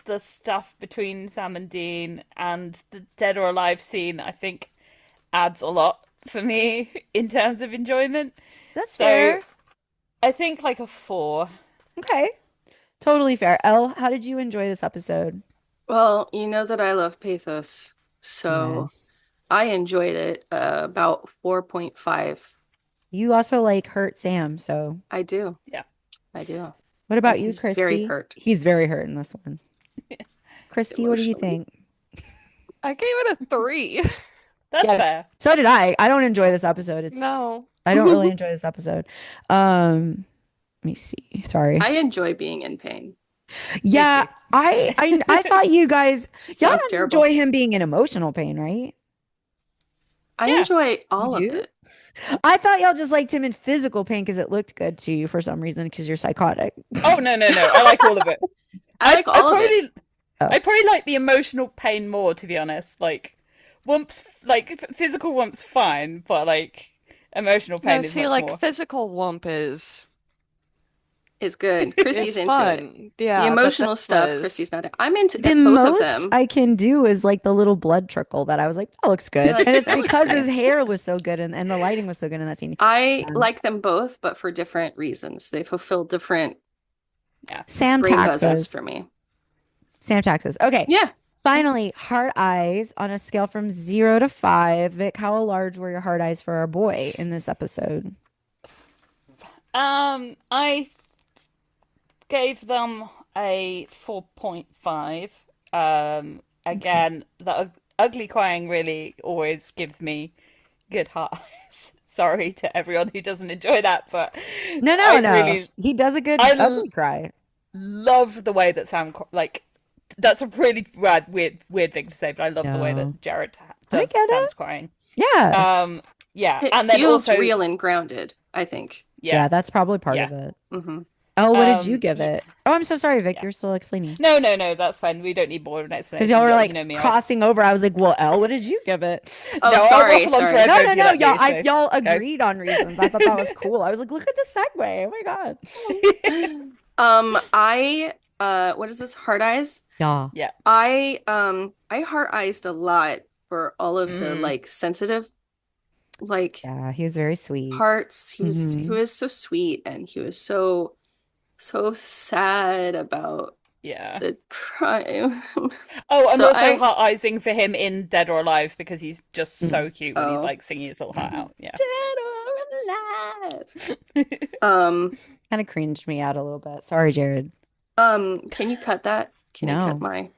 the stuff between Sam and Dean, and the dead or alive scene, I think adds a lot for me in terms of enjoyment. That's So fair. I think like a 4. Okay. Totally fair. Elle, how did you enjoy this episode? Well, you know that I love pathos, so Yes. I enjoyed it about 4.5. You also like hurt Sam, so I do. Yeah. I do. what And about you, he's very Christy? hurt He's very hurt in this one. Christy, what do you emotionally. think? I gave it a 3. That's Yeah, fair. so did I. I don't enjoy this episode. No. I don't really enjoy this episode. Let me see. Sorry. I enjoy being in pain. Yeah, too. I thought you guys y'all Sounds don't terrible. enjoy him being in emotional pain, right? I Yeah. enjoy all of do? it. I thought y'all just liked him in physical pain because it looked good to you for some reason because you're psychotic. Oh no, no, no. I like all of it. I like all of it. probably Oh. I probably like the emotional pain more, to be honest. Like Wump's like physical Wump's fine, but like Emotional No, pain is see, much like more. physical wump Is good. is Christy's into it. fun. The Yeah, but emotional this stuff, was Christy's not. I'm into The both of most them. I can do is like the little blood trickle that I was like, that looks You're good. And like, it's that looks because his great. hair was so good and the lighting was so good in that scene. I like them both, but for different reasons. They fulfill different Yeah. Sam brain buzzes for taxes. me. Sam taxes. Okay. Yeah. Finally, heart eyes on a scale from 0 to 5. Vic, how large were your heart eyes for our boy in this episode? I gave them a 4.5. Again, the ugly crying really always gives me good heart eyes. Sorry to everyone who doesn't enjoy that, but No, no, I no. really, He does a good I ugly cry. love the way that like that's a really weird thing to say, but I love the way No, that Jared I does get it. Sam's crying. Yeah. Yeah, It and then feels also real and grounded, I think. Yeah, yeah, that's probably part yeah, of it. Hmm. Oh, what did you give yeah, it? Oh, I'm so sorry, Vic. yeah. You're still explaining. No, no, no, that's fine. We don't need more of an Because y'all explanation. were You like know me. crossing over. I was like, well, Elle, what did you give it? Oh, No, I'll sorry, waffle on sorry. No, forever no, if you no. let Y'all, me. So y'all go. agreed on reasons. I thought that was cool. I was like, look at the segue. Oh my God. I what is this? Heart eyes? Yeah. Yeah. I heart eyes a lot for all of the Mm, like sensitive like Yeah, he was very sweet. parts. He Hmm. was so sweet and he was so sad about yeah. the crime. Oh, I'm So also I heart eyesing for him in Dead or Alive because he's just Mm. so cute when he's oh like singing his little heart out. Yeah. dead or alive. Um Kind of cringed me out a little bit. Sorry, Jared. can you cut that? Can you cut No. my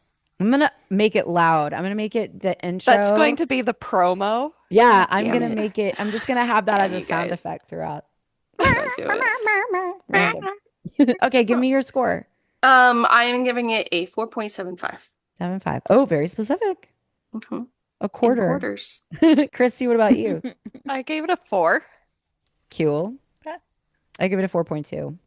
I'm gonna make it loud. I'm gonna make it the that's going intro. to be the promo. Yeah, God I'm damn gonna it. make it. I'm just gonna have that as Damn a you sound guys. effect throughout. Don't do it. Random. Okay, give me your score. I am giving it a 4.75. 7.5. Oh, very specific. Hmm. A In quarter. quarters. Christy, what about you? I gave it a 4. Cool. I give it a 4.2.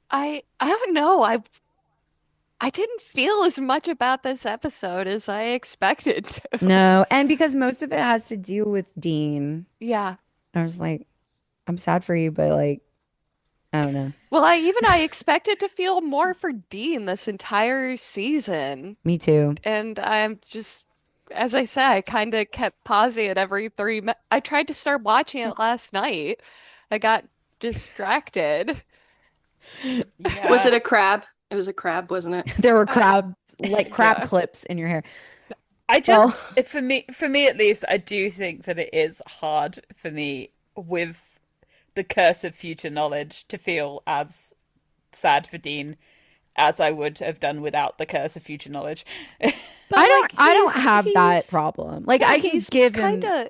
I don't know. I didn't feel as much about this episode as I expected to. No, and because most of it has to do with Dean, Yeah. I was like, I'm sad for you, but like, I don't know. Well, I expected to feel more for Dean this entire season. Me too. And I'm just, as I said, I kind of kept pausing it every 3 minutes. I tried to start watching it last night. I got distracted. Was Yeah. it a crab? It was a crab, wasn't it? There were I, crab, like crab yeah. clips in your hair. I Well, just, for me at least, I do think that it is hard for me with the curse of future knowledge to feel as sad for Dean as I would have done without the curse of future knowledge. But like I don't have that he's problem. Like yeah, I can he's give kind him. of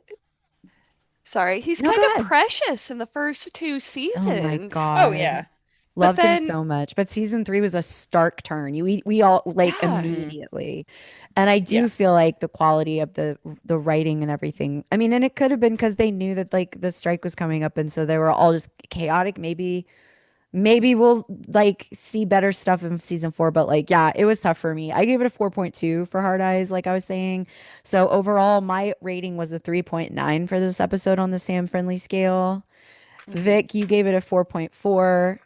sorry, he's No, kind go of ahead. precious in the first 2 Oh my seasons. Oh God. yeah. But Loved him then so much. But season 3 was a stark turn. We all like yeah. Mm, immediately. And I yeah. do feel like the quality of the writing and everything. I mean, and it could have been because they knew that like the strike was coming up and so they were all just chaotic. Maybe we'll like see better stuff in season 4, but like yeah, it was tough for me. I gave it a 4.2 for Hard Eyes, like I was saying. So overall, my rating was a 3.9 for this episode on the Sam Friendly scale. Hmm. Vic, you gave it a 4.4.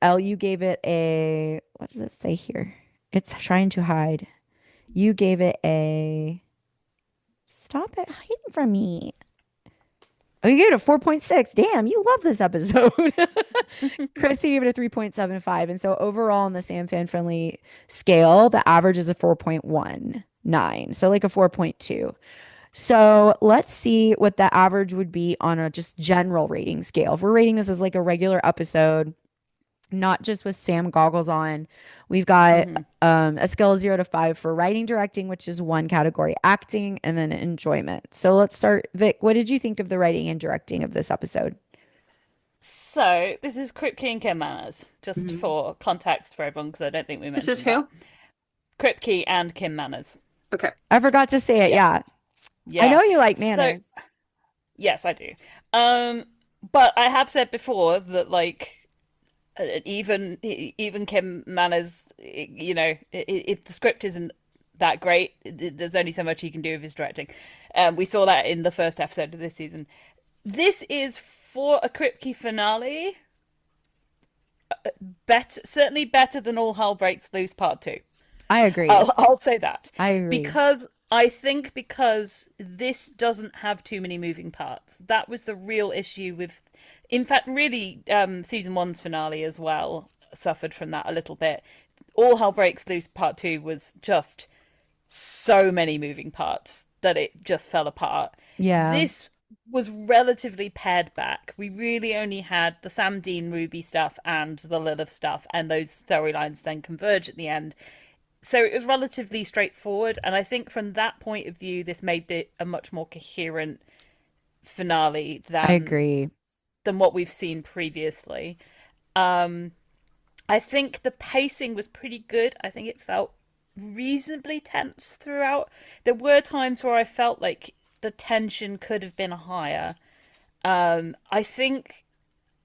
Elle, you gave it a, what does it say here? It's trying to hide. You gave it a, stop it hiding from me. Oh, you gave it a 4.6. Damn, you love this episode. Christy gave it a 3.75. And so overall on the Sam Fan Friendly scale, the average is a 4.19. So like a 4.2. So let's see what the average would be on a just general rating scale. If we're rating this as like a regular episode, not just with Sam goggles on. We've got Hmm. a scale of 0 to 5 for writing, directing, which is one category, acting, and then enjoyment. So let's start. Vic, what did you think of the writing and directing of this episode? So this is Kripke and Kim Manners, just Mhm. for context for everyone, because I don't think we This is mentioned that. who? Kripke and Kim Manners. Okay. I forgot to say it. Yeah, Yeah. I yeah. know you like So manners. yes, I do. Um, but I have said before that like even Kim Manners, if the script isn't that great, there's only so much he can do with his directing. We saw that in the first episode of this season. This is for a Kripke finale, certainly better than All Hell Breaks Loose Part 2. I agree. I'll say that I agree. because I think because this doesn't have too many moving parts. That was the real issue with, in fact, really, season one's finale as well suffered from that a little bit. All Hell Breaks Loose Part 2 was just so many moving parts that it just fell apart. Yeah, This was relatively pared back. We really only had the Sam Dean Ruby stuff and the Lilith stuff, and those storylines then converge at the end. So it was relatively straightforward, and I think from that point of view, this made it a much more coherent finale I than agree. what we've seen previously. Um, I think the pacing was pretty good. I think it felt reasonably tense throughout. There were times where I felt like the tension could have been higher. I think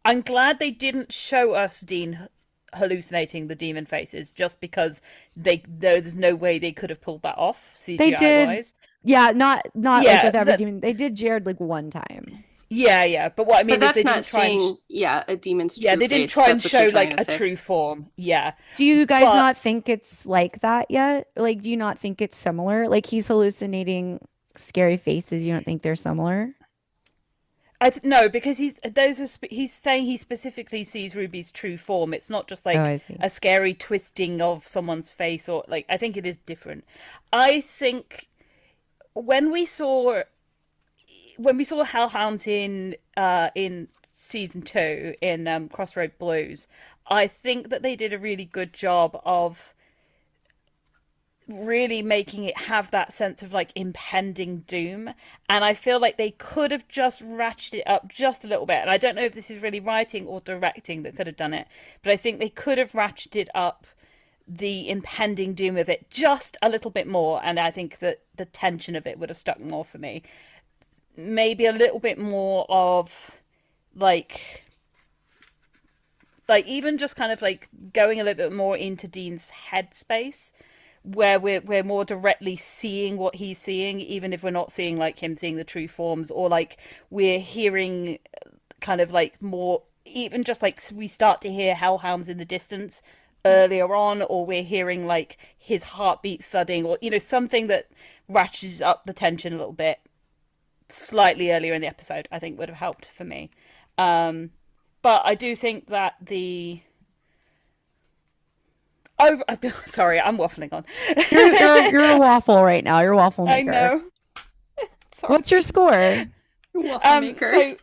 I'm glad they didn't show us Dean hallucinating the demon faces just because there's no way they could have pulled that off They CGI did, wise. yeah, not like Yeah, with every demon. They did Jared like one time. yeah. But what I But mean is that's they not didn't try and seeing, yeah, a demon's yeah, true they didn't face. try and That's what you're show trying like to a say. true form. Yeah. Do you guys not But think it's like that yet? Like, do you not think it's similar? Like he's hallucinating scary faces. You don't think they're similar? no, because he's saying he specifically sees Ruby's true form. It's not just Oh, like I see. a scary twisting of someone's face or like I think it is different. I think when we saw Hellhounds in season two in Crossroad Blues, I think that they did a really good job of really making it have that sense of like impending doom. And I feel like they could have just ratcheted it up just a little bit. And I don't know if this is really writing or directing that could have done it, but I think they could have ratcheted up the impending doom of it just a little bit more. And I think that the tension of it would have stuck more for me. Maybe a little bit more of like even just kind of like going a little bit more into Dean's headspace where we're more directly seeing what he's seeing, even if we're not seeing like him seeing the true forms, or like we're hearing kind of like more, even just like we start to hear hellhounds in the distance earlier on, or we're hearing like his heartbeat thudding, or something that ratchets up the tension a little bit slightly earlier in the episode. I think would have helped for me. Um, but I do think that the over. Sorry, I'm waffling on. You're a waffle right now. You're a waffle I maker. know. Sorry. What's your score? Waffle maker.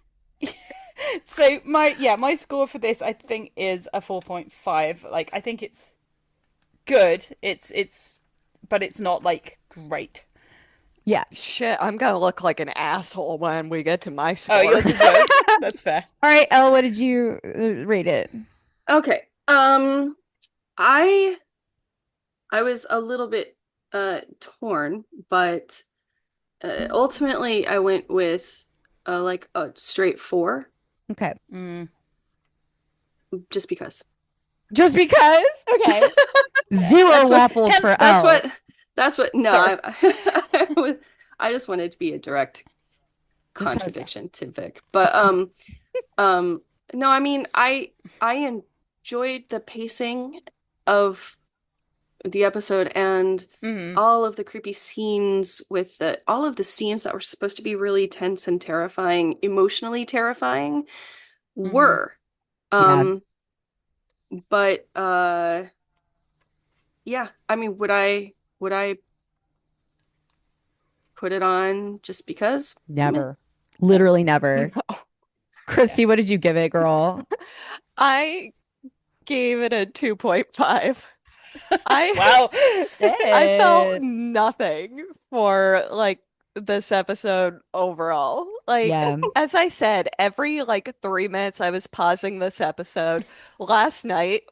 So my score for this I think is a 4.5. Like I think it's good. It's but it's not like great. Yeah. Shit, I'm gonna look like an asshole when we get to my Oh, score. yours is low. That's fair. All right, Elle, what did you rate it? Okay. I I was a little bit torn, but ultimately I went with like a straight four, Okay. Mm, just because. Just because? Okay. yeah. Zero That's what waffles for that's Elle. what that's what no, Sorry. I just wanted to be a direct Just because. contradiction to Vic. But um no, I mean I enjoyed the pacing of the episode and Mm, all of the creepy scenes with all of the scenes that were supposed to be really tense and terrifying, emotionally terrifying mm-hmm. were. Yeah, Um but yeah, I mean would I put it on just because? Meh. never. Literally never. No. Yeah. Christy, what did you give it, girl? I gave it a 2.5. I Wow. I felt Shit. nothing for like this episode overall. Like Yeah. as I said, every like 3 minutes I was pausing this episode. Last night,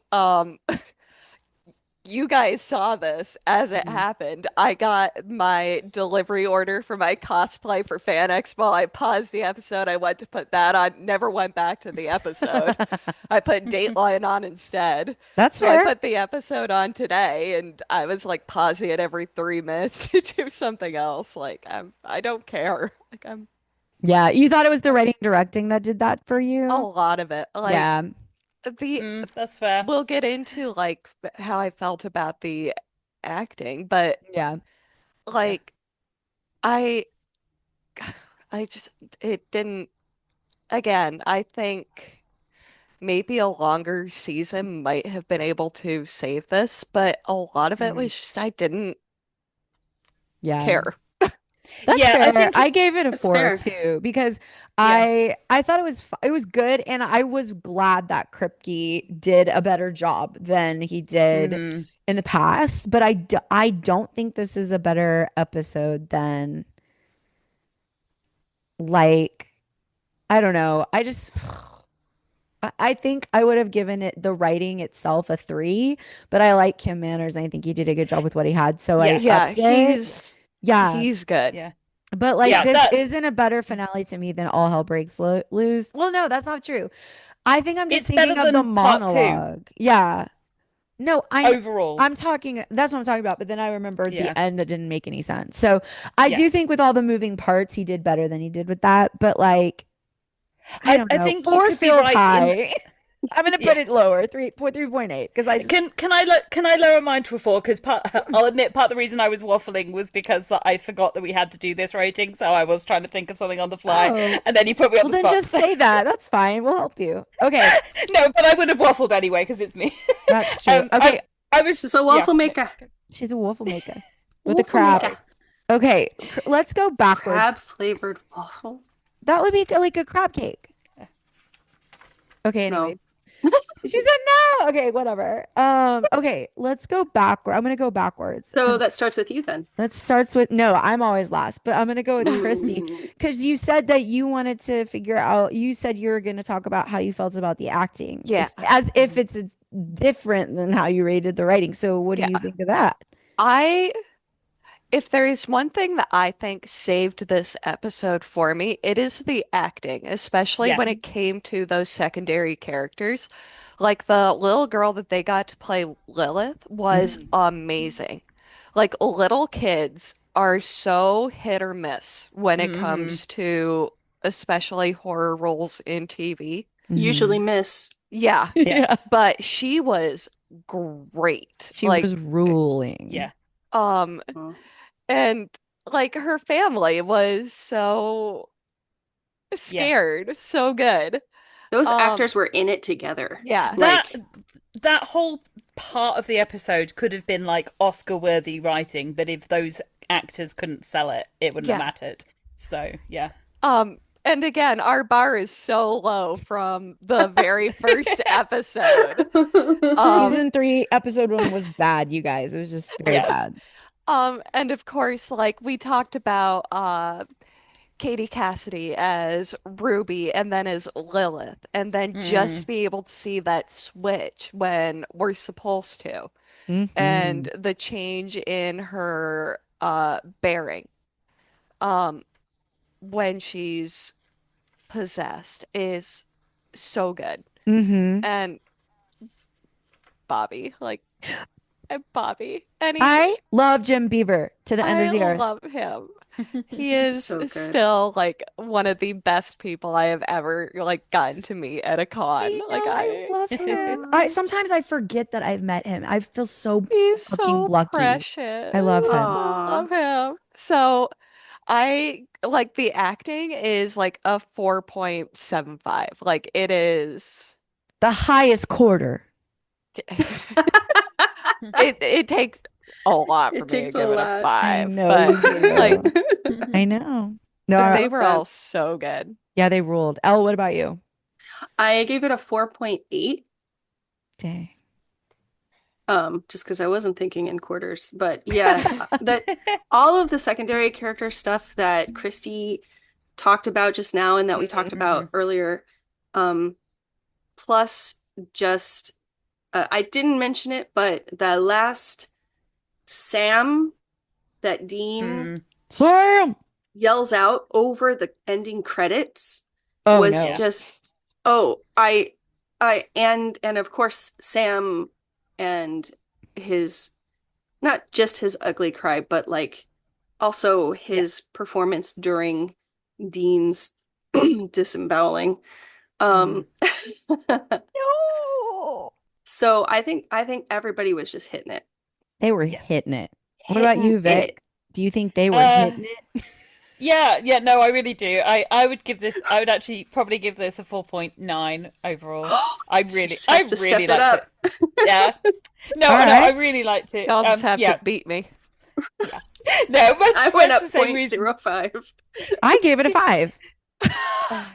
you guys saw this as it Mhm. happened. I got my delivery order for my cosplay for Fan Expo. I paused the episode. I went to put that on, never went back to the episode. I put Dateline on instead. That's So I fair. put the episode on today and I was like pausing it every 3 minutes to do something else. Like I don't care. Like I'm Yeah, you thought it was the writing directing that did that for A you? lot of it. Like Yeah. the That's fair. we'll get into like how I felt about the acting, but Yeah. Yeah. like I I just it didn't again, I think maybe a longer season might have been able to save this, but a lot of it Mhm. was just I didn't Yeah. care. That's Yeah, I fair. think I gave it a It's four fair. too because yeah. I thought it was good and I was glad that Kripke did a better job than he did Mm, in the past. But I don't think this is a better episode than like I don't know. I think I would have given it the writing itself a three, but I like Kim Manners and I think he did a good job with what he had, so I yes. Yeah, upped it. Yeah. he's good. Yeah. But like Yeah, this that isn't a better finale to me than All Hell Breaks Loose. Well, no, that's not true. I think I'm just it's better thinking of the than part two monologue. Yeah. No, overall. I'm talking that's what I'm talking about, but then I remembered the Yeah. end that didn't make any sense. So I do think Yes. with all the moving parts, he did better than he did with that. But like, I don't I know. think you Four could be feels right in high. I'm gonna put yeah. it lower, 3.8, because I just Can I lower mine to a four? Because I'll admit part of the reason I was waffling was because that I forgot that we had to do this rating, so I was trying to think of something on the fly, oh and then you put me on well the then spot. just So say that. That's fine. We'll help you. Okay, no, but I would have waffled anyway because it's me. that's true. um, I Okay, I was She's a yeah waffle maker. she's a waffle maker with a Waffle crab. maker. sorry. Okay, let's go backwards. Crab flavored waffles? That would be like a crab cake. Okay, No. anyways. She said no. Okay, whatever. Okay, let's go backward. I'm gonna go backwards So because that starts with you then. that starts with no, I'm always last, but I'm gonna go with Christy Ooh. because you said that you wanted to figure out, you said you were gonna talk about how you felt about the acting, Yeah. as if it's different than how you rated the writing. So what do Yeah. you think of that? I If there is one thing that I think saved this episode for me, it is the acting, especially when Yes. it came to those secondary characters. Like the little girl that they got to play Lilith was Mhm. amazing. Like little kids are so hit or miss when it Hmm. comes to especially horror roles in TV. Usually Mhm. miss. Yeah, Yeah. Yeah, but she was great. she was ruling. Yeah. Um, Oh. and like her family was so Yeah. scared, so good. Those Um, actors were in it together. yeah, That Like, that whole part of the episode could have been like Oscar-worthy writing, but if those actors couldn't sell it, it wouldn't have yeah. mattered. So, yeah. And again, our bar is so low from the very first episode. Um, Season 3, episode 1 was bad, you guys. It was just very Yes. bad. and of course, like we talked about, Katie Cassidy as Ruby and then as Lilith, and then just Mm, be able to see that switch when we're supposed to, Hmm. and the change in her bearing um when she's possessed is so good. Hmm. And Bobby, like and Bobby, and I love Jim Beaver to the end of I the earth. love him. He is so good. still like one of the best people I have ever like gotten to meet at a con. I Like know, I love him. I sometimes I forget that I've met him. I feel so he's fucking so lucky. precious. I love I him. so Aw. love him. So I like the acting is like a 4.75. Like it is The highest quarter. it takes a lot for It me to takes a give it a lot. I five, know but you like do. I know. No, I they love were that. all so good. yeah, they ruled. Elle, what about you? I gave it a 4.8. Dang. Just because I wasn't thinking in quarters. But yeah, that all of the secondary character stuff that Christy talked about just now and that we talked about Mhm. earlier, um, plus just I didn't mention it, but the last Sam that Dean Mm, Sam. yells out over the ending credits Oh was yeah. no. just and of course Sam and his not just his ugly cry, but like also Yeah. his performance during Dean's disemboweling. Mm. Um, No. so I think everybody was just hitting it. They were Yeah. hitting it. What about Hitting you, it. Vic? Do you think they were Uh, hitting it? yeah, no, I really do. I would give this. I would actually probably give this a 4.9 overall. She just I has to really step it liked it. up. Yeah. All No, I right. really liked it. Y'all just have to Yeah, beat me. yeah. No, I went much up the same reason. 0.05. I gave it a 5. I'm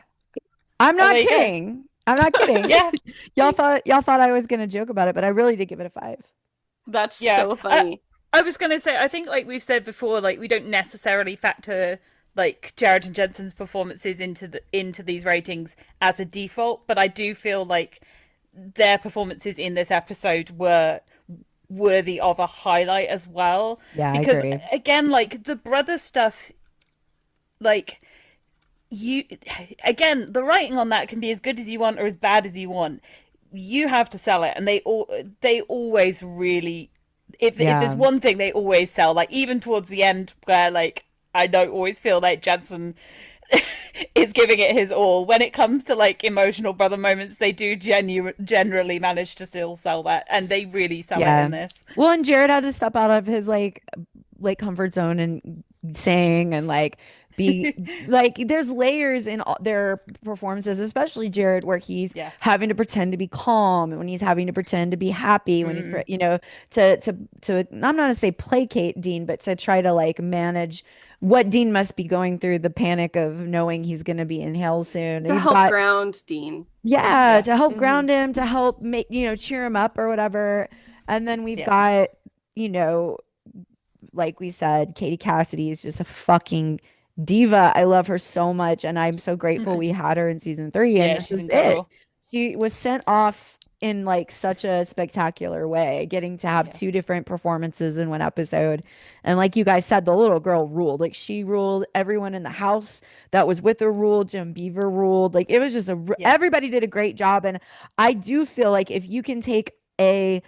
Oh, not there you go. kidding. I'm not kidding. Yeah, Y'all thought I was gonna joke about it, but I really did give it a 5. That's yeah. so funny. I was gonna say, I think like we've said before, like we don't necessarily factor like Jared and Jensen's performances into these ratings as a default, but I do feel like their performances in this episode were worthy of a highlight as well. Yeah, I Because agree. again, like the brother stuff, like you again, the writing on that can be as good as you want or as bad as you want. You have to sell it, and they always really, if there's Yeah. one thing they always sell, like even towards the end where like I don't always feel like Jensen is giving it his all when it comes to like emotional brother moments, they do generally manage to still sell that, and they really sell it Yeah. in this. Well, and Jared had to step out of his like comfort zone and sing and like be like there's layers in all their performances, especially Jared, where he's Yeah. having to pretend to be calm and when he's having to pretend to be happy when Mm, to I'm not gonna say placate Dean, but to try to like manage what Dean must be going through, the panic of knowing he's gonna be in hell soon. And To we've help got ground Dean. yeah, yeah. to help Hmm. ground him, to help make, cheer him up or whatever. And then we've Yeah. got, you know, like we said, Katie Cassidy is just a fucking diva. I love her so much, and I'm so grateful we had her in season 3. And Yeah, this she's is it. incredible. She was sent off in like such a spectacular way, getting to have Yeah. two different performances in one episode. And like you guys said, the little girl ruled. Like she ruled. Everyone in the house that was with her ruled. Jim Beaver ruled. Like it was just Yeah. everybody did a great job. And I do feel like if you can take a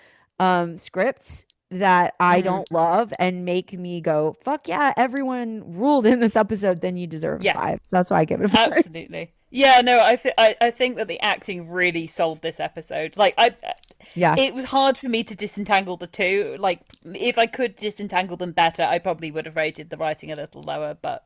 script that I Mm, don't love and make me go, fuck yeah, everyone ruled in this episode, then you deserve a yeah. 5. So that's why I give it a 5. Absolutely. Yeah, no, I think that the acting really sold this episode. Like Yeah, it was hard for me to disentangle the two. Like if I could disentangle them better, I probably would have rated the writing a little lower, but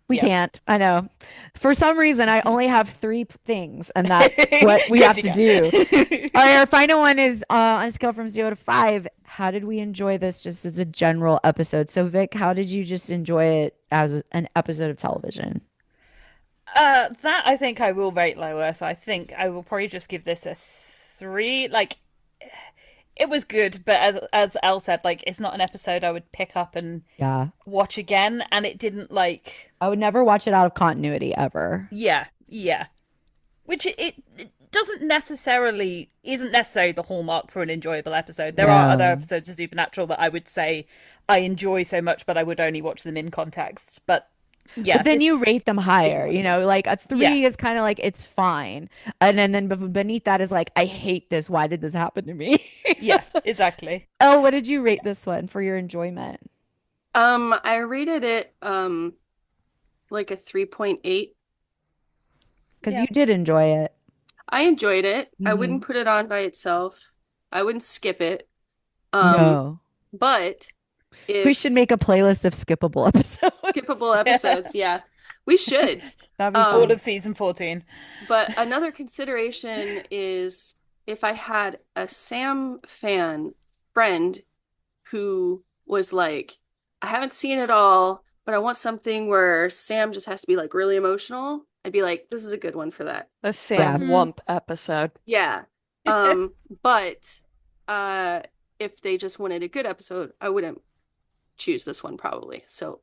we yeah. can't. I know. For some reason, I only have three things, and that's what we Course have you to do. can. All right, our final one is on a scale from 0 to 5. How did we enjoy this just as a general episode? So, Vic, how did you just enjoy it as an episode of television? That I think I will rate lower, so I think I will probably just give this a 3. Like it was good, but as Elle said, like it's not an episode I would pick up and Yeah. watch again, and it didn't like I would never watch it out of continuity ever. yeah. Which it doesn't necessarily isn't necessarily the hallmark for an enjoyable episode. There are other No. episodes of Supernatural that I would say I enjoy so much, but I would only watch them in context. But But yeah, then you this rate them isn't higher, one of them. like a Yeah. 3 is kind of like it's fine. And then beneath that is like, I hate this. Why did this happen to me? Yeah, exactly. Oh, what did you rate this one for your enjoyment? I rated it like a 3.8. Because Yeah. you did enjoy it. I enjoyed it. I Hmm. wouldn't put it on by itself. I wouldn't skip it. Um, No. but We should if make a playlist of skippable episodes. skippable episodes, yeah, we should. That'd be All Um, fun. of season 14. but another consideration is if I had a Sam fan friend who was like, I haven't seen it all, but I want something where Sam just has to be like really emotional. I'd be like, this is a good one for that. A Yeah. Sam Wump episode. Yeah. But if they just wanted a good episode, I wouldn't choose this one probably. So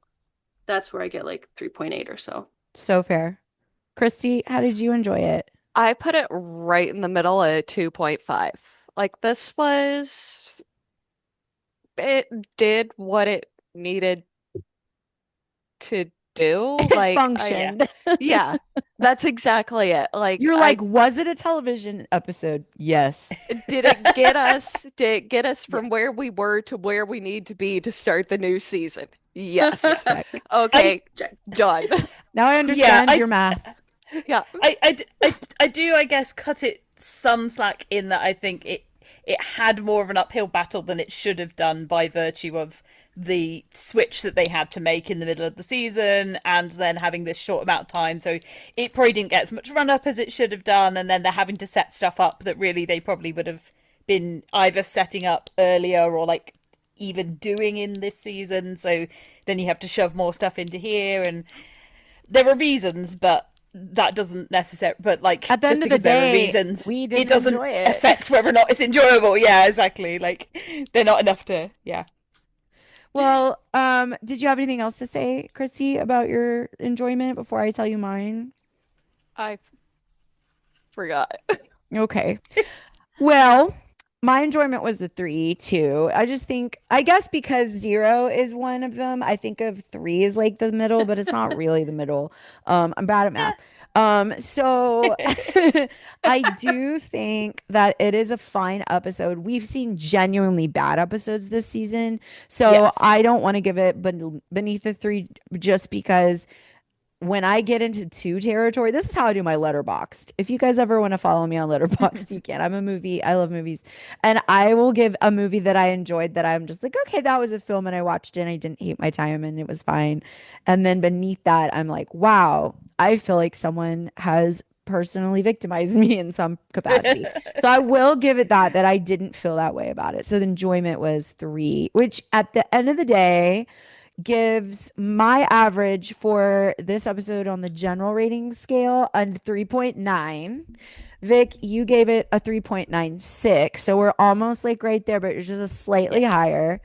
that's where I get like 3.8 or so. So fair. Christy, how did you enjoy it? I put it right in the middle at 2.5. Like this was it did what it needed to do. It Like functioned. yeah, that's exactly it. Like You're like, was it a television episode? Yes. did it get us Yeah. from where we were to where we need to be to start the new season? Yes. Check. Okay, Check. done. Now I Yeah, understand your math. Yeah. I do, I guess, cut it some slack in that I think it had more of an uphill battle than it should have done by virtue of the switch that they had to make in the middle of the season and then having this short amount of time. So it probably didn't get as much run up as it should have done, and then they're having to set stuff up that really they probably would have been either setting up earlier or like even doing in this season. So then you have to shove more stuff into here, and there are reasons, but that doesn't necessarily, but like At the just end of the because there are day, reasons, we it didn't doesn't enjoy it. affect whether or not it's enjoyable. Yeah, exactly. Like they're not enough to, yeah. Well, did you have anything else to say, Christy, about your enjoyment before I tell you mine? I forgot. Okay. Well, my enjoyment was the three too. I just think, I guess because zero is one of them, I think of three as like the middle, but it's not really the middle. I'm bad at math. So I do think that it is a fine episode. We've seen genuinely bad episodes this season, so Yes. I don't want to give it beneath the three just because when I get into two territory, this is how I do my letterboxed. If you guys ever want to follow me on letterboxd, you can. I love movies. And I will give a movie that I enjoyed that I'm just like, okay, that was a film and I watched it and I didn't hate my time and it was fine. And then beneath that, I'm like, wow, I feel like someone has personally victimized me in some capacity. So I will give it that I didn't feel that way about it. So the enjoyment was three, which at the end of the day, gives my average for this episode on the general rating scale a 3.9. Vic, you gave it a 3.96. So we're almost like right there, but you're just a Yeah. slightly higher.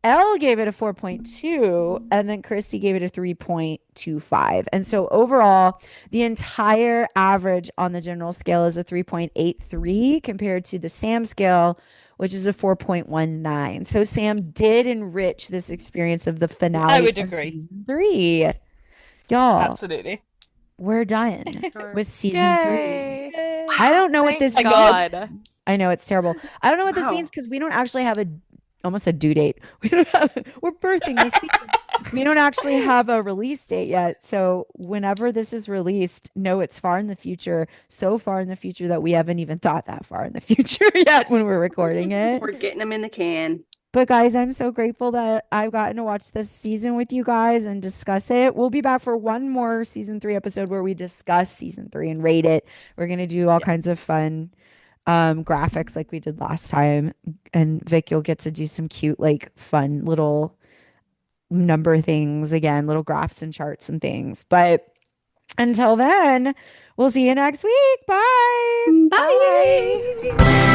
Elle gave it a 4.2, and then Christy gave it a 3.25. And so overall, the entire average on the general scale is a 3.83 compared to the Sam scale, which is a 4.19. So Sam did enrich this experience of the I finale would of agree. season three. Y'all, Absolutely. we're done Sure. with season three. Yay. I don't know what Thank this My means. God. God. I know it's terrible. I don't know what this means Wow. because we don't actually have a almost a due date. We don't have we're birthing this season. We don't actually have a release date yet. So whenever this is released, no, it's far in the future, so far in the future that we haven't even thought that far in the future yet when we're recording it. We're getting them in the can. But guys, I'm so grateful that I've gotten to watch this season with you guys and discuss it. We'll be back for one more season three episode where we discuss season three and rate it. We're gonna do all Yeah. kinds of fun graphics like we did last time. And Vic, you'll get to do some cute, like fun little number things again, little graphs and charts and things. But until then, we'll see you next week. Bye. Bye. Bye.